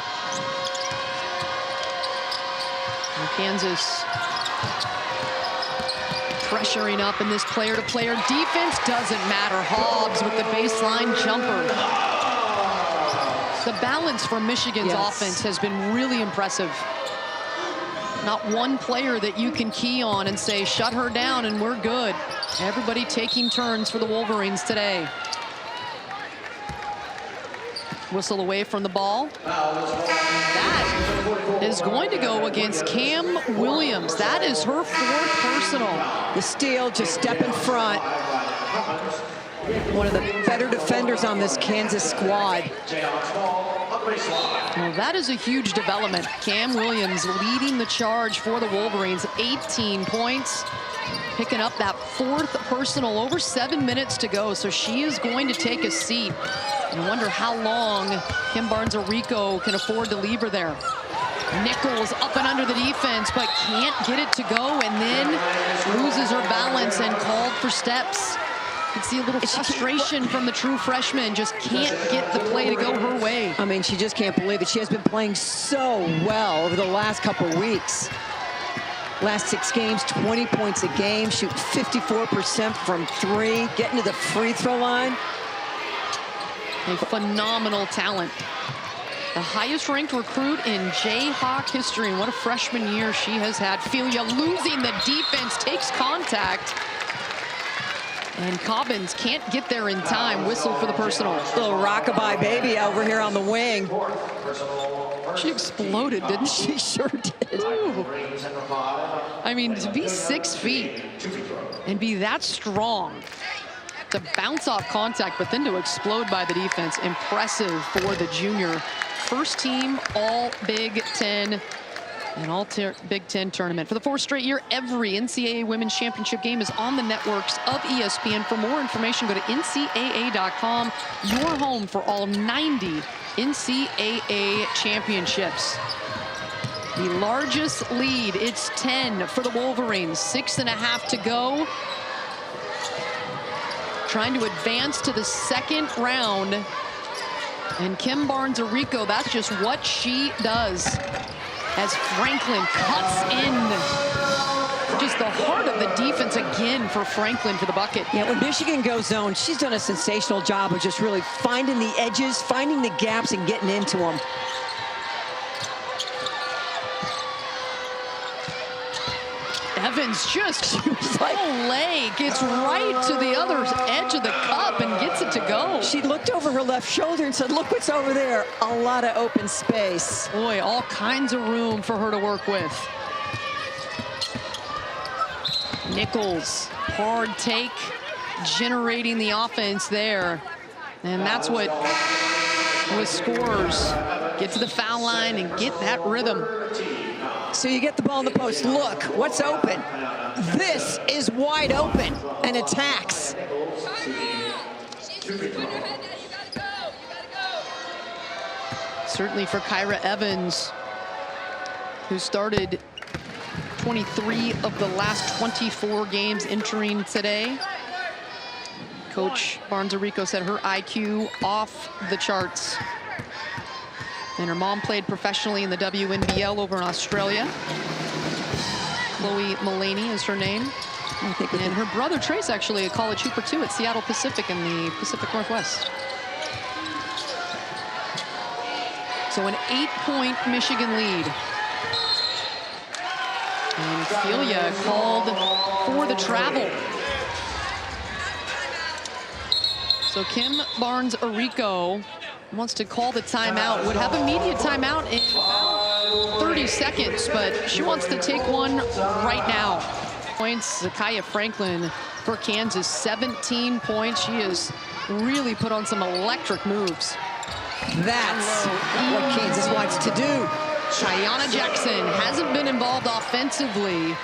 And Kansas pressuring up in this player-to-player defense. Doesn't matter. Hobbs with the baseline jumper. The balance for Michigan's offense has been really impressive. Not one player that you can key on and say, shut her down and we're good. Everybody taking turns for the Wolverines today. Whistle away from the ball. That is going to go against Cam Williams. That is her 4th personal. The steal, just step in front. One of the better defenders on this Kansas squad. Well, that is a huge development. Cam Williams leading the charge for the Wolverines. 18 points. Picking up that 4th personal, over 7 minutes to go. So she is going to take a seat. And I wonder how long Kim Barnes-Arico can afford to leave her there. Nichols up and under the defense, but can't get it to go, and then loses her balance and called for steps. You can see a little frustration from the true freshman. Just can't get the play to go her way. I mean, she just can't believe it. She has been playing so well over the last couple of weeks. Last 6 games, 20 points a game, shooting 54% from 3, getting to the free throw line. A phenomenal talent. The highest ranked recruit in Jayhawk history, and what a freshman year she has had. Filia losing the defense, takes contact. And Cobbins can't get there in time. Whistle for the personal. Little rockabye baby over here on the wing. She exploded, didn't she? She sure did. Ooh. I mean, to be 6 feet and be that strong, to bounce off contact, but then to explode by the defense. Impressive for the junior. First team all Big Ten and all Big Ten tournament. For the 4th straight year, every NCAA Women's Championship game is on the networks of ESPN. For more information, go to ncaa.com. Your home for all 90 NCAA championships. The largest lead, it's 10 for the Wolverines. 6.5 to go. Trying to advance to the 2nd round. And Kim Barnes-Arico, that's just what she does. As Franklin cuts in. Just the heart of the defense again for Franklin for the bucket. Yeah, when Michigan goes zone, she's done a sensational job of just really finding the edges, finding the gaps, and getting into them. Evans just like leg gets right to the other edge of the cup and gets it to go. She looked over her left shoulder and said, look what's over there. A lot of open space. Boy, all kinds of room for her to work with. Nichols, hard take, generating the offense there. And that's what with scores. Get to the foul line and get that rhythm. So you get the ball in the post. Look, what's open? This is wide open and attacks. Certainly for Kyra Evans, who started 23 of the last 24 games entering today. Coach Barnes-Arico said her IQ off the charts. And her mom played professionally in the WNBL over in Australia. Chloe Mullaney is her name. And her brother Trace actually a college hooper too at Seattle Pacific in the Pacific Northwest. So an 8-point Michigan lead. And Filia called for the travel. So Kim Barnes-Arico wants to call the timeout. Would have a media timeout in about 30 seconds, but she wants to take one right now. Points, Zakiya Franklin for Kansas, 17 points. She has really put on some electric moves. That's what Kansas wants to do. Ayanna Jackson hasn't been involved offensively,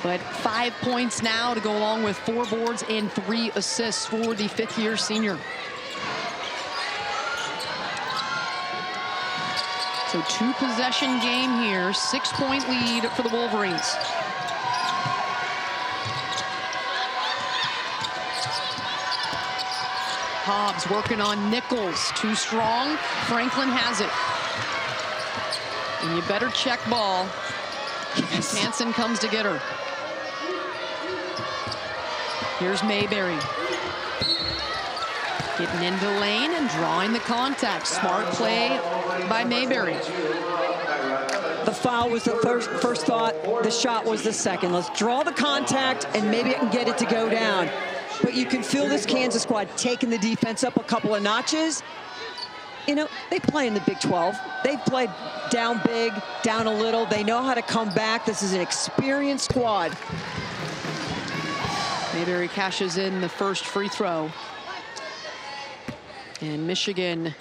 but 5 points now to go along with 4 boards and 3 assists for the 5th-year senior. So 2-possession game here, 6-point lead for the Wolverines. Hobbs working on Nichols, too strong. Franklin has it. And you better check ball. Yes. Hansen comes to get her. Here's Mayberry. Getting into lane and drawing the contact. Smart play by Mayberry. The foul was the first thought. The shot was the second. Let's draw the contact and maybe I can get it to go down. But you can feel this Kansas squad taking the defense up a couple of notches. You know, they play in the Big 12. They've played down big, down a little. They know how to come back. This is an experienced squad. Mayberry cashes in the first free throw. And Michigan,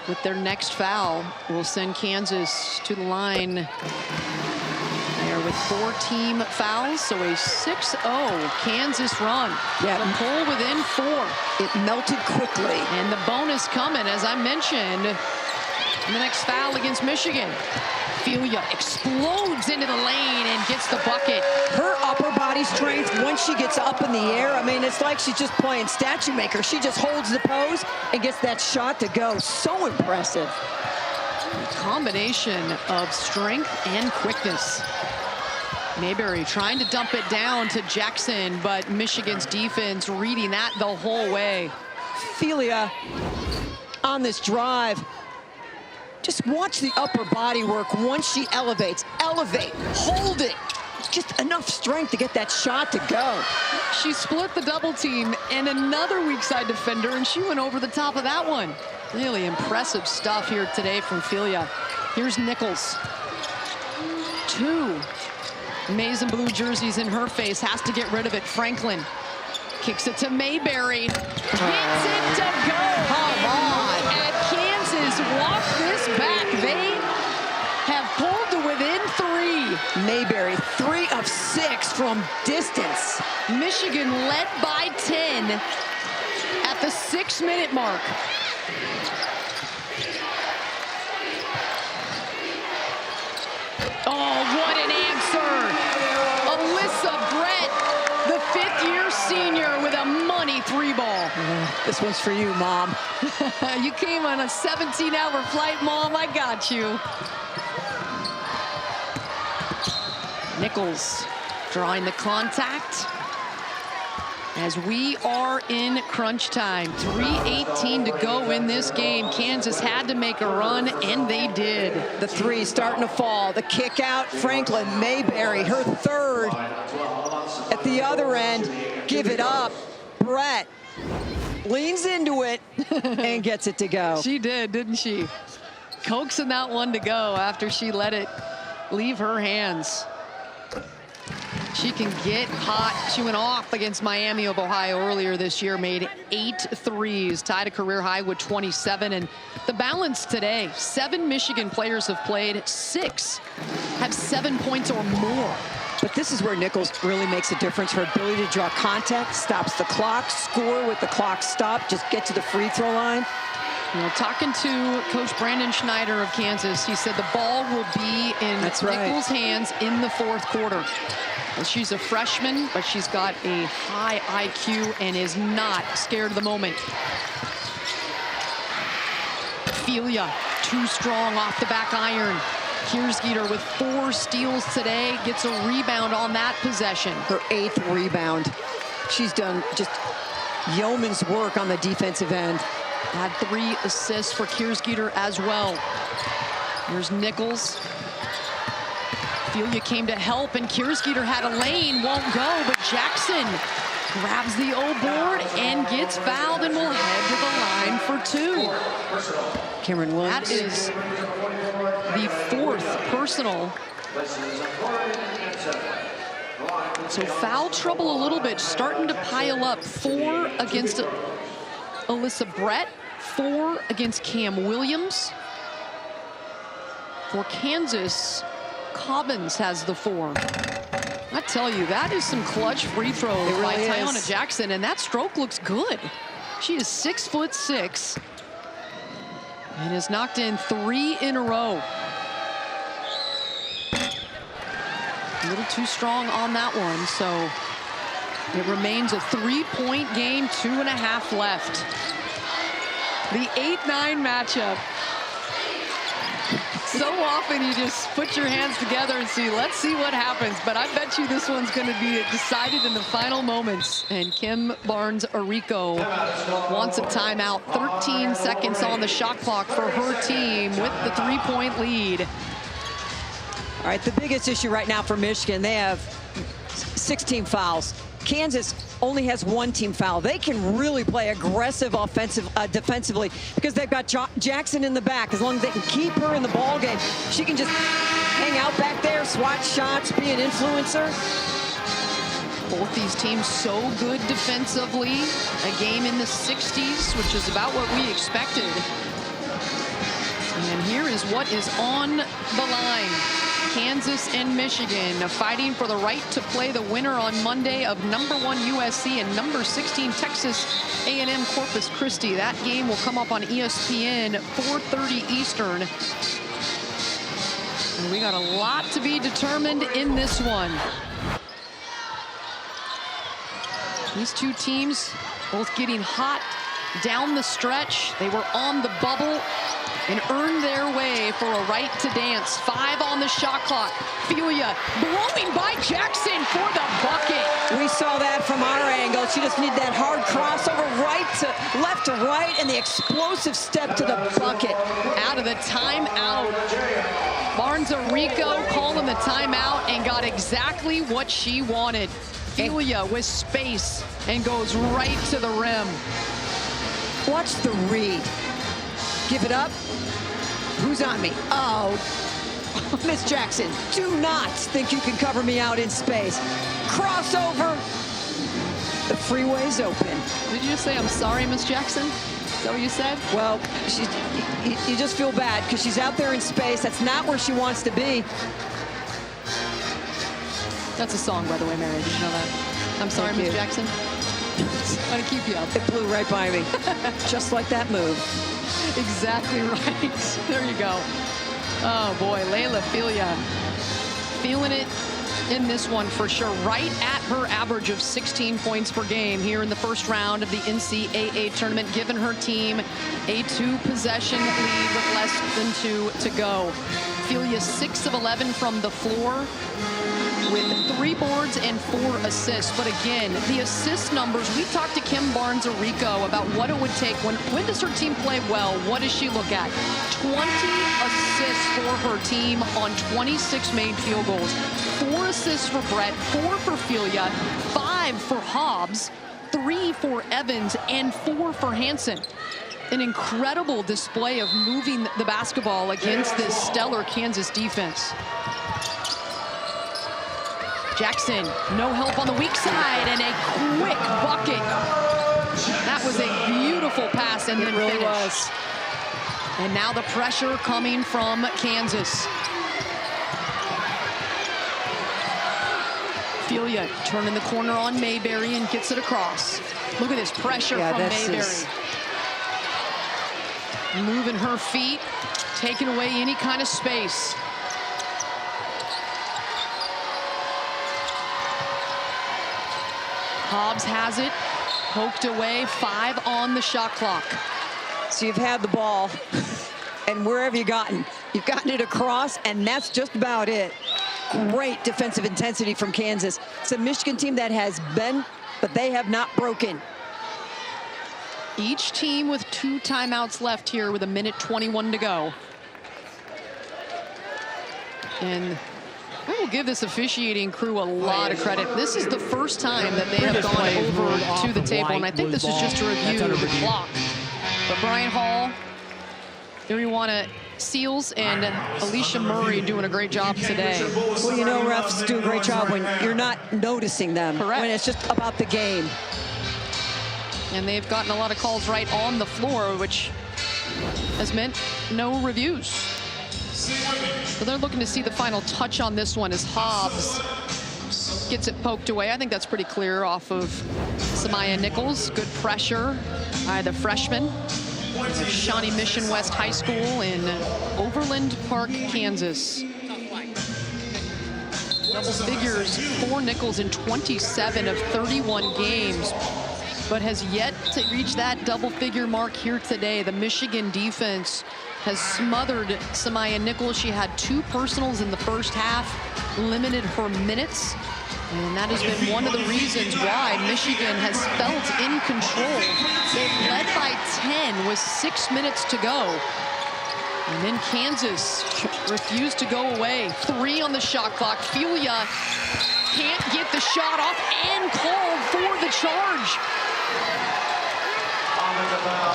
with their next foul, will send Kansas to the line there with 4 team fouls. So a 6-0 Kansas run. Yeah, the pull within 4. It melted quickly. And the bonus coming, as I mentioned, in the next foul against Michigan. Filia explodes into the lane and gets the bucket. Her upper body strength, once she gets up in the air, I mean, it's like she's just playing statue maker. She just holds the pose and gets that shot to go. So impressive. A combination of strength and quickness. Mayberry trying to dump it down to Jackson, but Michigan's defense reading that the whole way. Filia on this drive. Just watch the upper body work. Once she elevates, elevate, hold it. Just enough strength to get that shot to go. She split the double team and another weak side defender, and she went over the top of that one. Really impressive stuff here today from Filia. Here's Nichols. 2 maize and blue jerseys in her face, has to get rid of it. Franklin kicks it to Mayberry. Gets it to go. Come on. And Kansas walk this back. They have pulled to within 3. Mayberry, 3 of 6 from distance. Michigan led by 10 at the 6-minute mark. Oh, what an answer. Alyssa Brett, the 5th-year senior with a money 3-ball. This one's for you, Mom. You came on a 17-hour flight, Mom. I got you. Nichols drawing the contact as we are in crunch time. 3:18 to go in this game. Kansas had to make a run, and they did. The 3 starting to fall. The kick out, Franklin. Mayberry, her 3rd. At the other end, give it up. Brett leans into it and gets it to go. She did, didn't she? Coaxing that one to go after she let it leave her hands. She can get hot. She went off against Miami of Ohio earlier this year, made 8 threes, tied a career high with 27. And the balance today, 7 Michigan players have played, 6 have 7 points or more. But this is where Nichols really makes a difference. Her ability to draw contact, stops the clock, score with the clock stopped, just get to the free throw line. You know, talking to Coach Brandon Schneider of Kansas, he said the ball will be in Nichols' hands in the 4th quarter. And she's a freshman, but she's got a high IQ and is not scared of the moment. Filia, too strong off the back iron. Kiersgeter with 4 steals today, gets a rebound on that possession. Her 8th rebound. She's done just yeoman's work on the defensive end. Had 3 assists for Kiersgeter as well. Here's Nichols. Filia came to help, and Kiersgeter had a lane, won't go, but Jackson grabs the O board and gets fouled and will head to the line for 2. Cameron Williams. That is the 4th personal. So foul trouble a little bit, starting to pile up. 4 against Alyssa Brett, 4 against Cam Williams. For Kansas, Cobbins has the 4. I tell you, that is some clutch free throws by Tiana Jackson, and that stroke looks good. She is 6'6" and has knocked in 3 in a row. A little too strong on that one, so it remains a 3-point game, 2.5 left. The 8-9 matchup. So often you just put your hands together and see, let's see what happens. But I bet you this one's going to be decided in the final moments. And Kim Barnes-Arico wants a timeout. 13 seconds on the shot clock for her team with the 3-point lead. All right, the biggest issue right now for Michigan, they have 16 fouls. Kansas only has 1 team foul. They can really play aggressive defensively because they've got Jackson in the back. As long as they can keep her in the ball game, she can just hang out back there, swat shots, be an influencer. Both these teams so good defensively. A game in the 60s, which is about what we expected. And here is what is on the line. Kansas and Michigan fighting for the right to play the winner on Monday of #1 USC and #16 Texas A&M Corpus Christi. That game will come up on ESPN, 4:30 Eastern. And we got a lot to be determined in this one. These two teams both getting hot down the stretch. They were on the bubble and earned their way for a right to dance. 5 on the shot clock. Filia blowing by Jackson for the bucket. We saw that from our angle. She just needed that hard crossover left to right, and the explosive step to the bucket. Out of the timeout. Barnes-Arico calling the timeout and got exactly what she wanted. Filia with space and goes right to the rim. Watch the read. Give it up. Who's on me? Oh, Miss Jackson, do not think you can cover me out in space. Crossover. The freeway's open. Did you just say, I'm sorry, Miss Jackson? Is that what you said? Well, you just feel bad because she's out there in space. That's not where she wants to be. That's a song, by the way, Mary. Did you know that? I'm sorry, Miss Jackson. Trying to keep you up. It blew right by me. Just like that move. Exactly right. There you go. Oh, boy. Layla Filia feeling it in this one for sure. Right at her average of 16 points per game here in the first round of the NCAA tournament, giving her team a 2-possession lead with less than 2 to go. Filia 6 of 11 from the floor with 3 boards and 4 assists. But again, the assist numbers, we talked to Kim Barnes-Arico about what it would take. When does her team play well? What does she look at? 20 assists for her team on 26 made field goals. 4 assists for Brett, 4 for Filia, 5 for Hobbs, 3 for Evans, and 4 for Hansen. An incredible display of moving the basketball against this stellar Kansas defense. Jackson, no help on the weak side, and a quick bucket. That was a beautiful pass and then really finish. Was. And now the pressure coming from Kansas. Filia turning the corner on Mayberry and gets it across. Look at this pressure from Mayberry. Moving her feet, taking away any kind of space. Hobbs has it, poked away, 5 on the shot clock. So you've had the ball, and where have you gotten? You've gotten it across, and that's just about it. Great defensive intensity from Kansas. It's a Michigan team that has been, but they have not broken. Each team with 2 timeouts left here with 1:21 to go. And I will give this officiating crew a lot of credit. This is the first time that they have gone over to the table, and I think this is just to review the clock. But Brian Hall, Iriwana Seals, and Alicia Murray doing a great job today. Well, you know, refs do a great job when you're not noticing them. Correct. When it's just about the game. And they've gotten a lot of calls right on the floor, which has meant no reviews. So they're looking to see the final touch on this one as Hobbs gets it poked away. I think that's pretty clear off of Samaya Nichols. Good pressure by the freshman of Shawnee Mission West High School in Overland Park, Kansas. Double figures for Nichols in 27 of 31 games, but has yet to reach that double-figure mark here today. The Michigan defense has smothered Samaya Nichols. She had 2 personals in the first half, limited her minutes, and that has been one of the reasons why Michigan has felt in control. They've led by 10 with 6 minutes to go. And then Kansas refused to go away. 3 on the shot clock. Fulia can't get the shot off and called for the charge.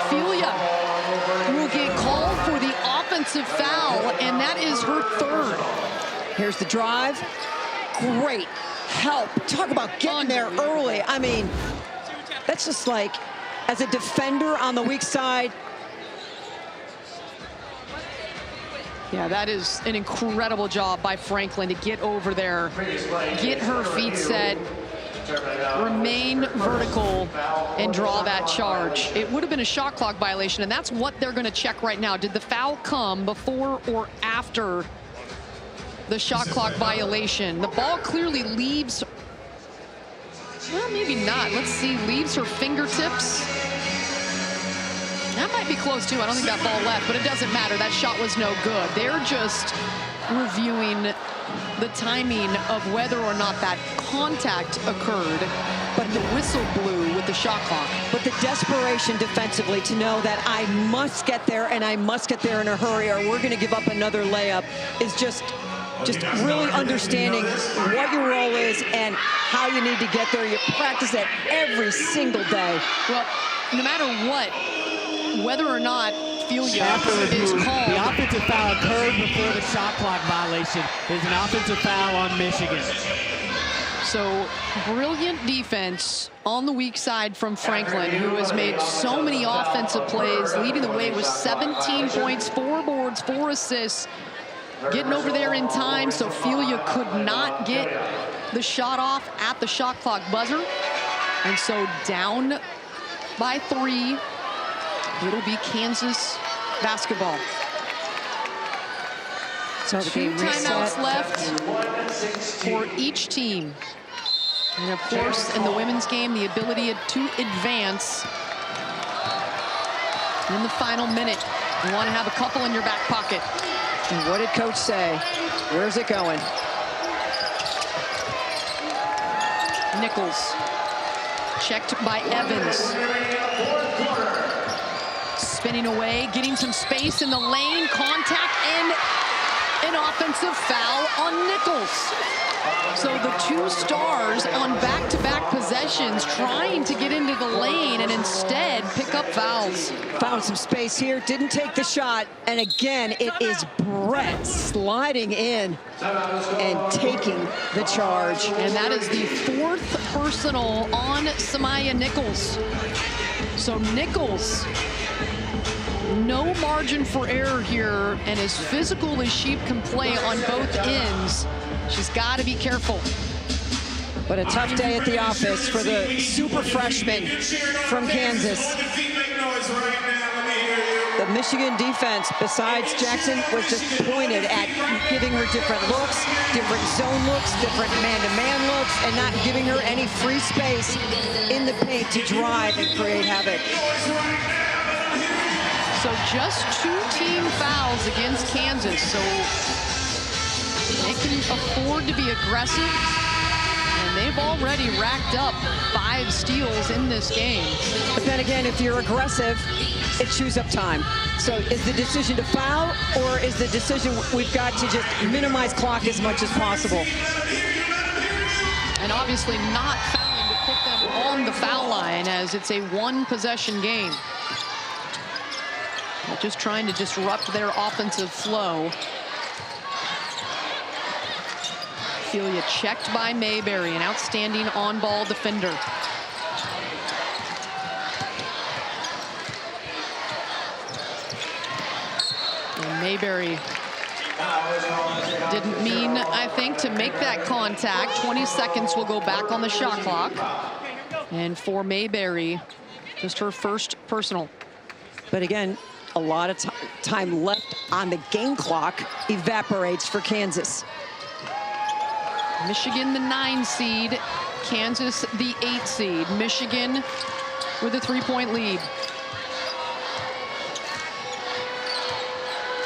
Fulia will get called for the offensive foul, and that is her 3rd. Here's the drive. Great help. Talk about getting there early. I mean, that's just like, as a defender on the weak side. Yeah, that is an incredible job by Franklin to get over there, get her feet set, remain vertical, and draw that charge. It would have been a shot clock violation, and that's what they're going to check right now. Did the foul come before or after the shot clock violation? The ball clearly leaves, well, maybe not. Let's see, leaves her fingertips. That might be close too. I don't think that ball left, but it doesn't matter. That shot was no good. They're just reviewing the timing of whether or not that contact occurred, but the whistle blew with the shot clock. But the desperation defensively to know that I must get there, and I must get there in a hurry, or we're going to give up another layup, is just really understanding what your role is and how you need to get there. You practice that every single day. Well, no matter what, whether or not Fulia is called. The offensive foul occurred before the shot clock violation. Is an offensive foul on Michigan. So brilliant defense on the weak side from Franklin, who has made so many offensive plays, leading the way with 17 points, 4 boards, 4 assists, getting over there in time, so Fulia could not get the shot off at the shot clock buzzer. And so down by 3, it'll be Kansas basketball. So the 2 game timeouts left for each team. And of course, in the women's game, the ability to advance in the final minute. You want to have a couple in your back pocket. And what did coach say? Where's it going? Nichols, checked by Evans. Spinning away, getting some space in the lane, contact, and an offensive foul on Nichols. So the 2 stars on back-to-back possessions trying to get into the lane and instead pick up fouls. Found some space here, didn't take the shot, and again, it is Brett sliding in and taking the charge. And that is the 4th personal on Samaya Nichols. So Nichols, no margin for error here, and as physical as she can play on both ends, she's got to be careful. But a tough day at the office for the super freshman from Kansas. The Michigan defense, besides Jackson, was just pointed at giving her different looks, different zone looks, different man-to-man looks, and not giving her any free space in the paint to drive and create havoc. So just 2 team fouls against Kansas. So they can afford to be aggressive. And they've already racked up 5 steals in this game. But then again, if you're aggressive, it chews up time. So is the decision to foul, or is the decision we've got to just minimize clock as much as possible? And obviously not fouling to put them on the foul line, as it's a 1-possession game. They're just trying to disrupt their offensive flow. Ophelia checked by Mayberry, an outstanding on-ball defender. And Mayberry didn't mean, I think, to make that contact. 20 seconds will go back on the shot clock. And for Mayberry, just her first personal. But again, a lot of time left on the game clock evaporates for Kansas. Michigan, the 9 seed. Kansas, the 8 seed. Michigan with a 3-point lead.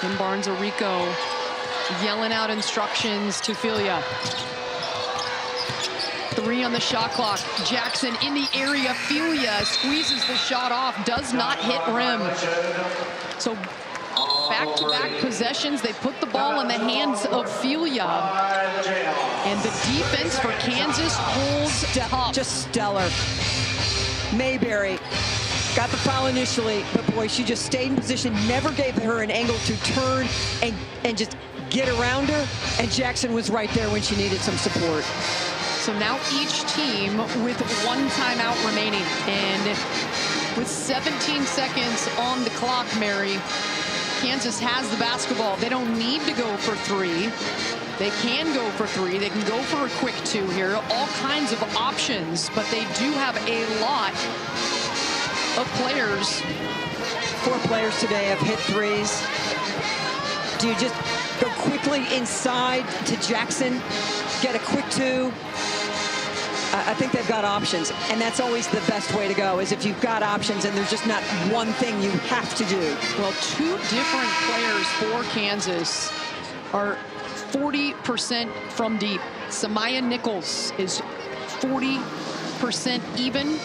Kim Barnes-Arico yelling out instructions to Ophelia. 3 on the shot clock. Jackson in the area. Ophelia squeezes the shot off, does not hit rim. So back-to-back possessions, they put the ball in the hands of Ophelia. And the defense for Kansas holds tough. Just stellar. Mayberry got the foul initially, but boy, she just stayed in position, never gave her an angle to turn and just get around her, and Jackson was right there when she needed some support. So now each team with 1 timeout remaining, and with 17 seconds on the clock, Mary, Kansas has the basketball. They don't need to go for 3. They can go for 3. They can go for a quick 2 here. All kinds of options, but they do have a lot of players. 4 players today have hit 3s. Do you just go quickly inside to Jackson, get a quick 2? I think they've got options, and that's always the best way to go, is if you've got options and there's just not one thing you have to do. Well, 2 different players for Kansas are 40% from deep. Samaya Nichols is 40% even,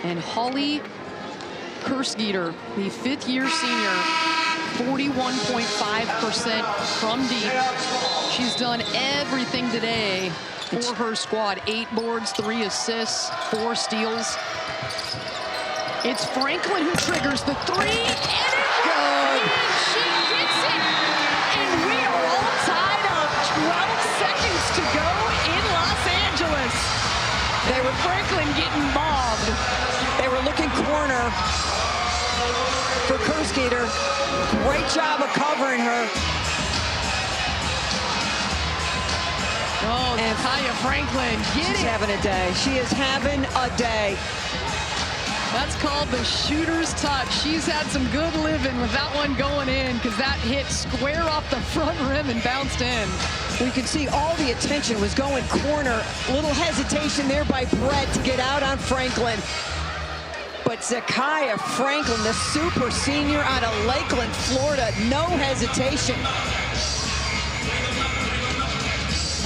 and Holly Kersgeter, the 5th-year senior, 41.5% from deep. She's done everything today for her squad. 8 boards, 3 assists, 4 steals. It's Franklin who triggers the 3, and it goes! She gets it! And we are all tied up. 12 seconds to go in Los Angeles. They were Franklin getting bobbed. They were looking corner for Kersgeter. Great job of covering her. Oh, and Kaya Franklin, She's having a day. She is having a day. That's called the shooter's touch. She's had some good living with that one going in, because that hit square off the front rim and bounced in. We could see all the attention was going corner. Little hesitation there by Brett to get out on Franklin. But Zakaya Franklin, the super senior out of Lakeland, Florida, no hesitation.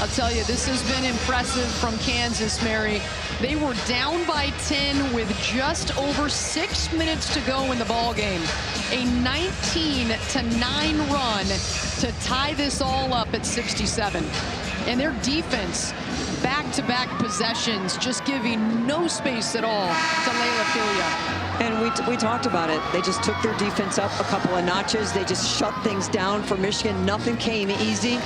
I'll tell you, this has been impressive from Kansas, Mary. They were down by 10 with just over 6 minutes to go in the ball game. A 19-9 run to tie this all up at 67. And their defense, back-to-back possessions, just giving no space at all to Layla Ophelia. And we talked about it. They just took their defense up a couple of notches. They just shut things down for Michigan. Nothing came easy.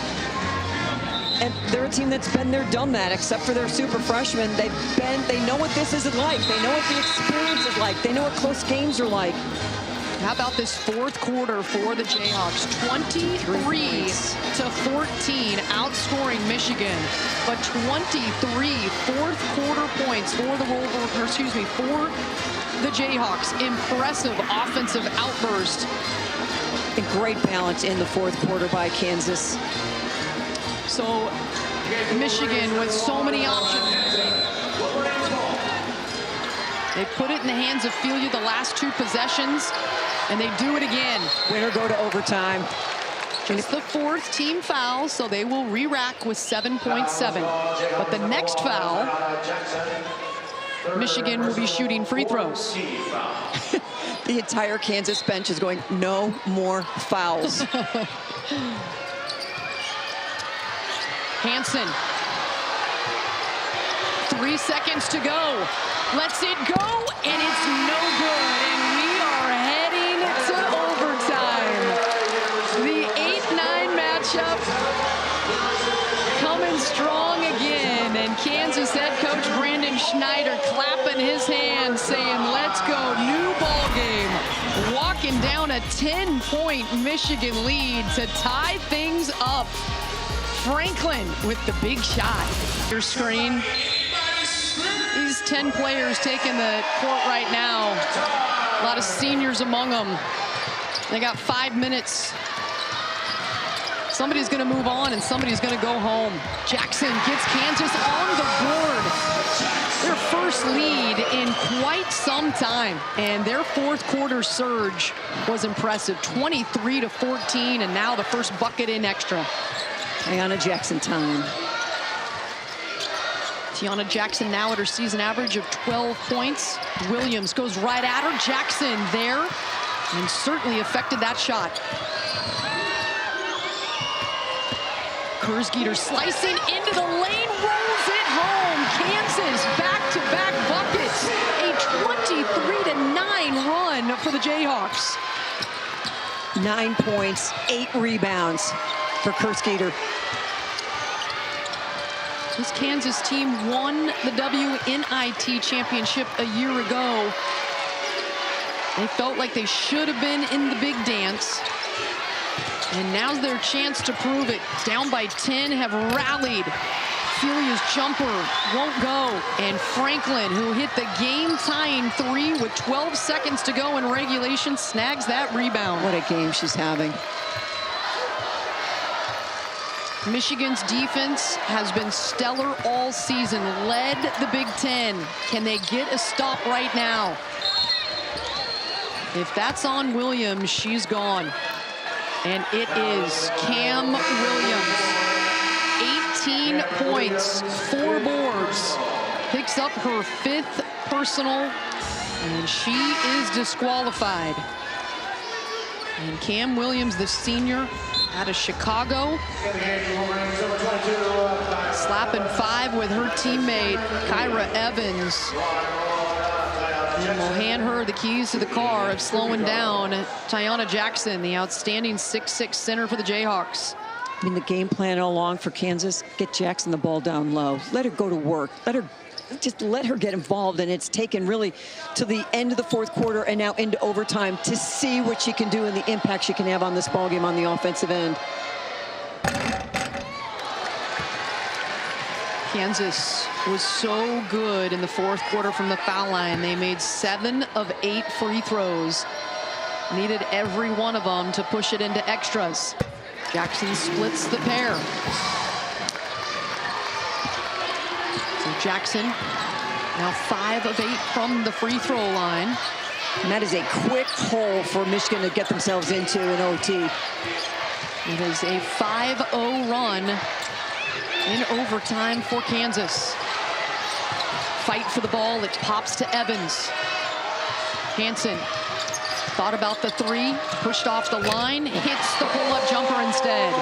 And they're a team that's been there, done that, except for their super freshmen. They know what this is like. They know what the experience is like. They know what close games are like. How about this 4th quarter for the Jayhawks? 23-14, outscoring Michigan. But 23 4th quarter points for the for the Jayhawks. Impressive offensive outburst. And great balance in the 4th quarter by Kansas. So Michigan with so many options. They put it in the hands of Filia the last 2 possessions, and they do it again. Winner go to overtime. It's the 4th team foul, so they will re-rack with 7.7. But the next foul, Michigan will be shooting free throws. The entire Kansas bench is going, no more fouls. Hansen. 3 seconds to go. Lets it go, and it's no good. And we are heading to overtime. The 8-9 matchup coming strong again. And Kansas head coach Brandon Schneider clapping his hands, saying, let's go, new ball game. Walking down a 10-point Michigan lead to tie things up. Franklin with the big shot. Your screen. These 10 players taking the court right now. A lot of seniors among them. They got 5 minutes. Somebody's going to move on and somebody's going to go home. Jackson gets Kansas on the board. Their first lead in quite some time. And their 4th quarter surge was impressive. 23-14, and now the first bucket in extra. Tiana Jackson time. Tiana Jackson now at her season average of 12 points. Williams goes right at her. Jackson there, and certainly affected that shot. Kurzgeter slicing into the lane, rolls it home. Kansas back-to-back buckets. A 23-9 run for the Jayhawks. 9 points, 8 rebounds for Kurzgeter. This Kansas team won the WNIT championship a year ago. They felt like they should have been in the big dance. And now's their chance to prove it. Down by 10, have rallied. Filia's jumper won't go. And Franklin, who hit the game-tying 3 with 12 seconds to go in regulation, snags that rebound. What a game she's having. Michigan's defense has been stellar all season, led the Big Ten. Can they get a stop right now? If that's on Williams, she's gone. And it is Cam Williams. 18 points, 4 boards. Picks up her 5th personal, and she is disqualified. And Cam Williams, the senior, out of Chicago, slapping 5 with her teammate Kyra Evans, and will hand her the keys to the car of slowing down Tiana Jackson, the outstanding 6'6" center for the Jayhawks. I mean, the game plan all along for Kansas, get Jackson the ball down low, let her go to work, let her get involved, and it's taken really to the end of the 4th quarter and now into overtime to see what she can do and the impact she can have on this ball game on the offensive end. Kansas was so good in the 4th quarter from the foul line. They made 7 of 8 free throws. Needed every one of them to push it into extras. Jackson splits the pair. So Jackson now 5 of 8 from the free throw line. And that is a quick hole for Michigan to get themselves into an OT. It is a 5-0 run in overtime for Kansas. Fight for the ball, it pops to Evans. Hansen thought about the 3, pushed off the line, hits the pull-up jumper instead.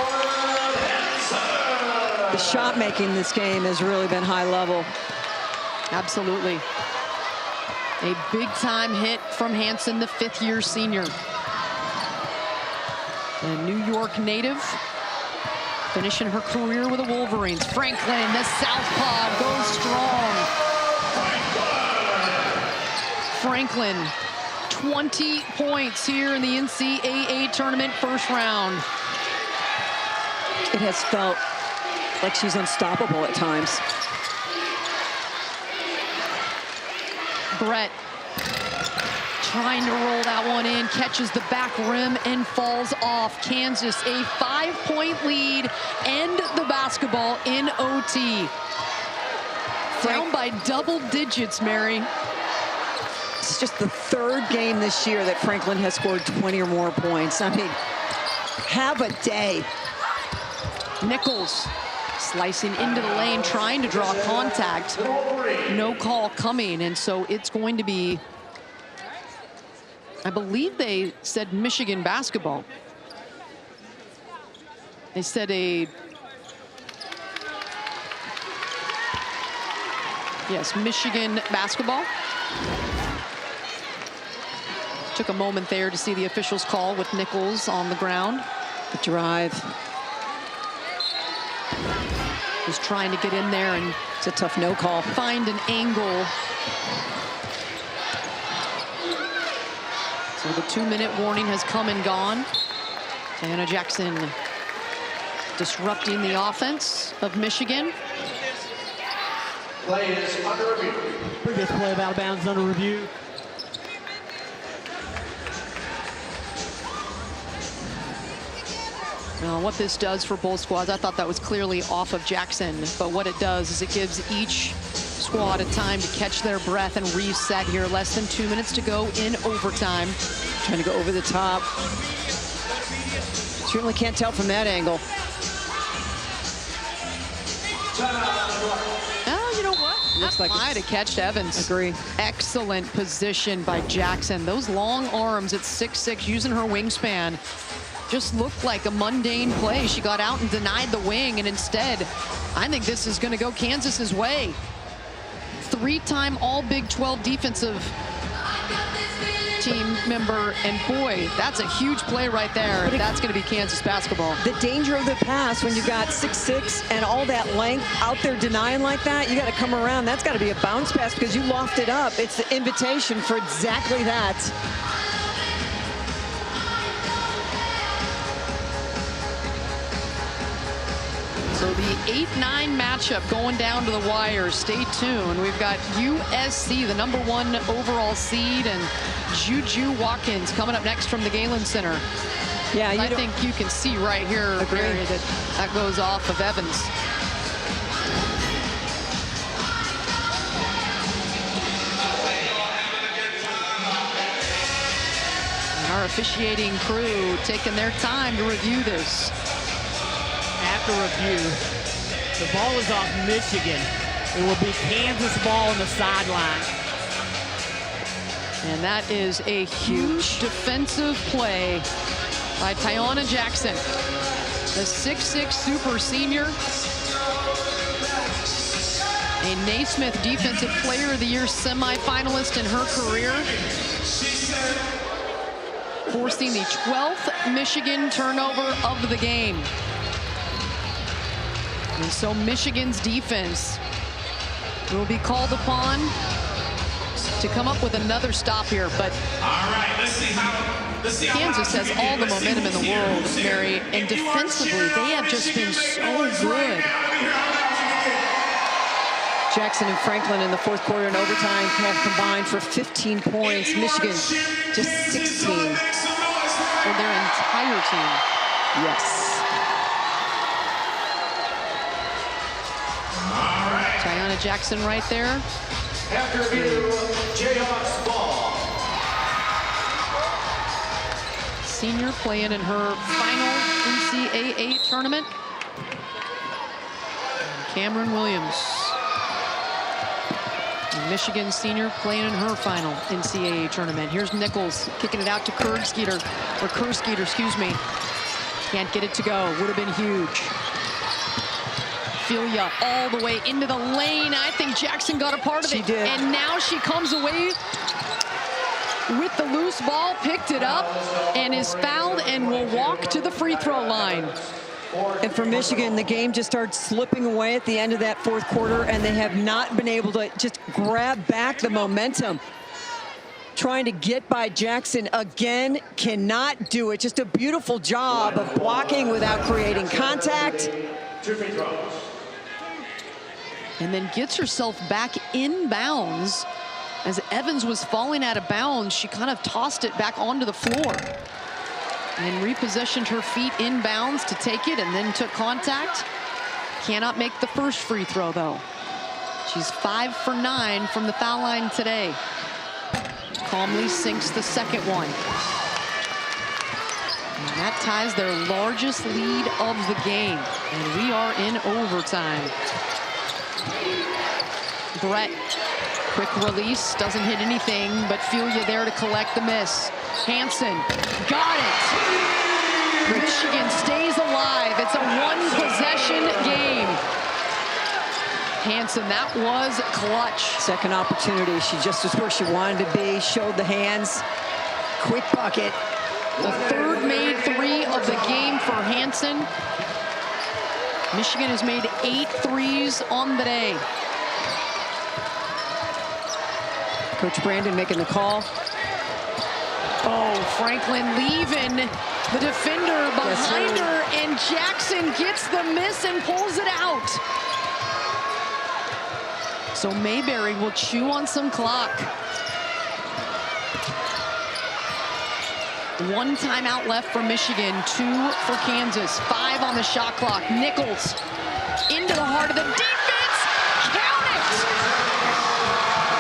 The shot making this game has really been high level. Absolutely. A big-time hit from Hansen, the 5th-year senior. A New York native, finishing her career with the Wolverines. Franklin, the southpaw, goes strong. Franklin, 20 points here in the NCAA tournament first round. It has felt like she's unstoppable at times. Brett trying to roll that one in, catches the back rim and falls off. Kansas a 5-point lead, end the basketball in OT. Down by double digits, Mary. This is just the third game this year that Franklin has scored 20 or more points. I mean, have a day. Nichols slicing into the lane, trying to draw contact. No call coming, and so it's going to be, I believe they said Michigan basketball. They said yes, Michigan basketball. Took a moment there to see the officials call with Nichols on the ground. The drive. Was trying to get in there, and it's a tough no call. Find an angle. So the 2-minute warning has come and gone. Diana Jackson disrupting the offense of Michigan. Play is under review. Previous play of out of bounds under review. Now, what this does for both squads, I thought that was clearly off of Jackson, but what it does is it gives each squad a time to catch their breath and reset here. Less than 2 minutes to go in overtime. Trying to go over the top. Certainly can't tell from that angle. Oh, you know what? Looks like might have catched Evans. Agree. Excellent position by Jackson. Those long arms at 6'6", using her wingspan. Just looked like a mundane play. She got out and denied the wing, and instead, I think this is going to go Kansas's way. 3-time All-Big 12 defensive team member, and boy, that's a huge play right there. That's going to be Kansas basketball. The danger of the pass when you've got 6'6" and all that length out there denying like that, you got to come around. That's got to be a bounce pass because you lofted up. It's the invitation for exactly that. So the 8-9 matchup going down to the wire. Stay tuned. We've got USC, the #1 overall seed, and Juju Watkins coming up next from the Galen Center. Yeah, I think you can see right here, Mary, that goes off of Evans. And our officiating crew taking their time to review this. After review, the ball is off Michigan. It will be Kansas ball on the sideline. And that is a huge defensive play by Tiana Jackson, the 6'6" super senior. A Naismith Defensive Player of the Year semifinalist in her career. Forcing the 12th Michigan turnover of the game. And so Michigan's defense will be called upon to come up with another stop here. But Kansas has all the momentum in the world, Mary, and defensively they have just been so good. Jackson and Franklin in the fourth quarter and overtime have combined for 15 points. Michigan just 16. For their entire team. Yes. Tiana Jackson right there. After review, Jayhawks ball. Senior playing in her final NCAA tournament. Cameron Williams. Michigan senior playing in her final NCAA tournament. Here's Nichols kicking it out to Kerskeeter, excuse me. Can't get it to go. Would have been huge. Filia all the way into the lane. I think Jackson got a part of it. She did. And now she comes away with the loose ball, picked it up, and is fouled and will walk to the free throw line. And for Michigan, the game just started slipping away at the end of that fourth quarter, and they have not been able to just grab back the momentum. Trying to get by Jackson again, cannot do it. Just a beautiful job of blocking without creating contact. 2 free throws. And then gets herself back in bounds. As Evans was falling out of bounds, she kind of tossed it back onto the floor. And repositioned her feet in bounds to take it, and then took contact. Cannot make the first free throw, though. She's 5 for 9 from the foul line today. calmly sinks the second one. And that ties their largest lead of the game. And we are in overtime. Brett, quick release, doesn't hit anything, but Filia there to collect the miss. Hansen, got it. Michigan stays alive. It's a one-possession game. Hansen, that was clutch. Second opportunity. She just was where she wanted to be, showed the hands. Quick bucket. The third made three of the game for Hansen. Michigan has made 8 threes on the day. Coach Brandon making the call. Oh, Franklin leaving the defender behind her, and Jackson gets the miss and pulls it out. So Mayberry will chew on some clock. 1 timeout left for Michigan, 2 for Kansas, 5 on the shot clock. Nichols into the heart of the defense, count it!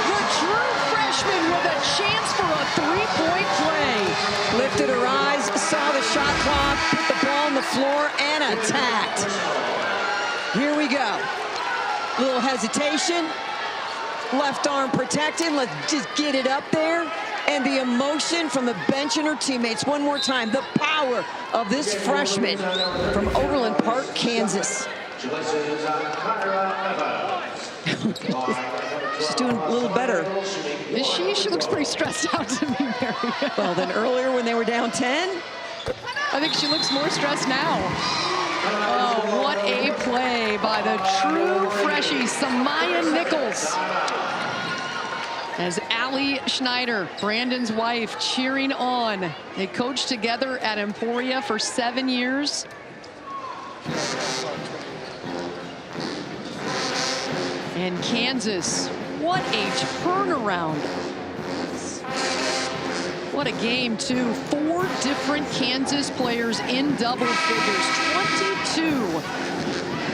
The true freshman with a chance for a 3-point play. Lifted her eyes, saw the shot clock, put the ball on the floor, and attacked. Here we go. Little hesitation. Left arm protected. Let's just get it up there. And the emotion from the bench and her teammates. One more time, the power of this freshman from Overland Park, Kansas. She's doing a little better. Is she? She looks pretty stressed out to me, Mary. Well, then earlier when they were down 10. I think she looks more stressed now. Oh, what a play by the true freshie, Samaya Nichols. As Allie Schneider, Brandon's wife, cheering on. They coached together at Emporia for 7 years. And Kansas, what a turnaround. What a game, too. 4 different Kansas players in double figures, 22.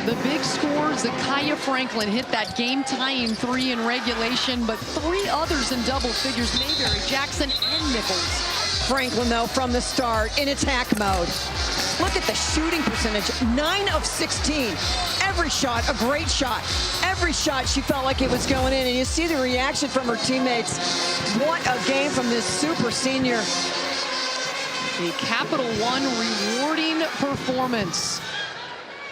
The big scores, Zakiya Franklin hit that game-tying 3 in regulation, but 3 others in double figures, Mayberry, Jackson, and Nichols. Franklin, though, from the start, in attack mode. Look at the shooting percentage, 9 of 16. Every shot, a great shot. Every shot, she felt like it was going in, and you see the reaction from her teammates. What a game from this super senior. A Capital One rewarding performance.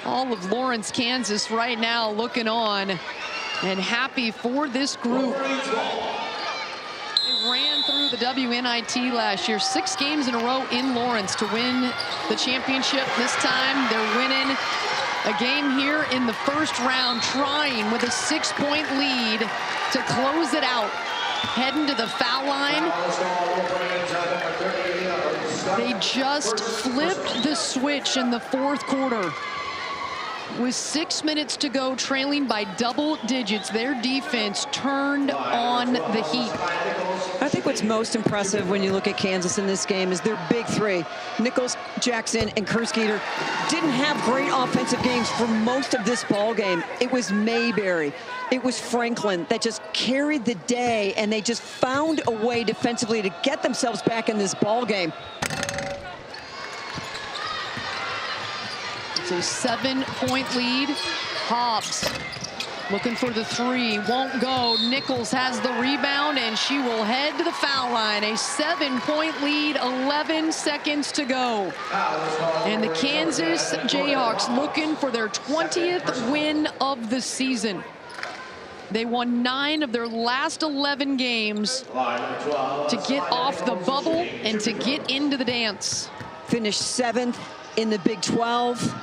All of Lawrence, Kansas right now looking on and happy for this group. They ran through the WNIT last year, 6 games in a row in Lawrence to win the championship. This time they're winning a game here in the first round, trying with a 6-point lead to close it out. Heading to the foul line. They just flipped the switch in the 4th quarter. With 6 minutes to go, trailing by double digits, their defense turned on the heat. I think what's most impressive when you look at Kansas in this game is their big 3. Nichols, Jackson, and Kerskeeter didn't have great offensive games for most of this ball game. It was Mayberry. It was Franklin that just carried the day, and they just found a way defensively to get themselves back in this ball game. It's a 7-point lead. Hobbs looking for the 3, won't go. Nichols has the rebound, and she will head to the foul line. A 7-point lead, 11 seconds to go. And the Kansas Jayhawks looking for their 20th win of the season. They won 9 of their last 11 games to get off the bubble and to get into the dance. Finished 7th in the Big 12.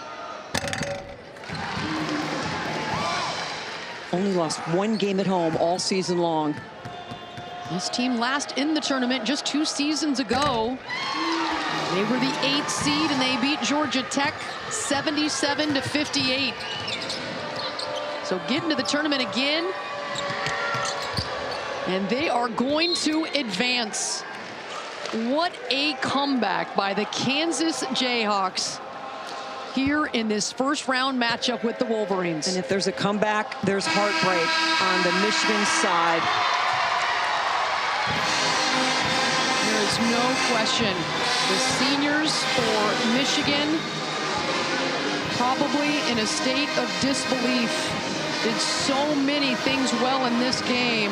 Only lost 1 game at home all season long. This team last in the tournament just 2 seasons ago. They were the 8th seed and they beat Georgia Tech 77-58. So getting to the tournament again. And they are going to advance. What a comeback by the Kansas Jayhawks here in this first round matchup with the Wolverines. And if there's a comeback, there's heartbreak on the Michigan side. There's no question. The seniors for Michigan probably in a state of disbelief. Did so many things well in this game,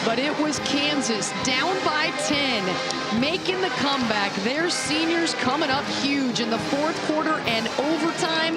but it was Kansas down by 10, making the comeback. Their seniors coming up huge in the fourth quarter and overtime.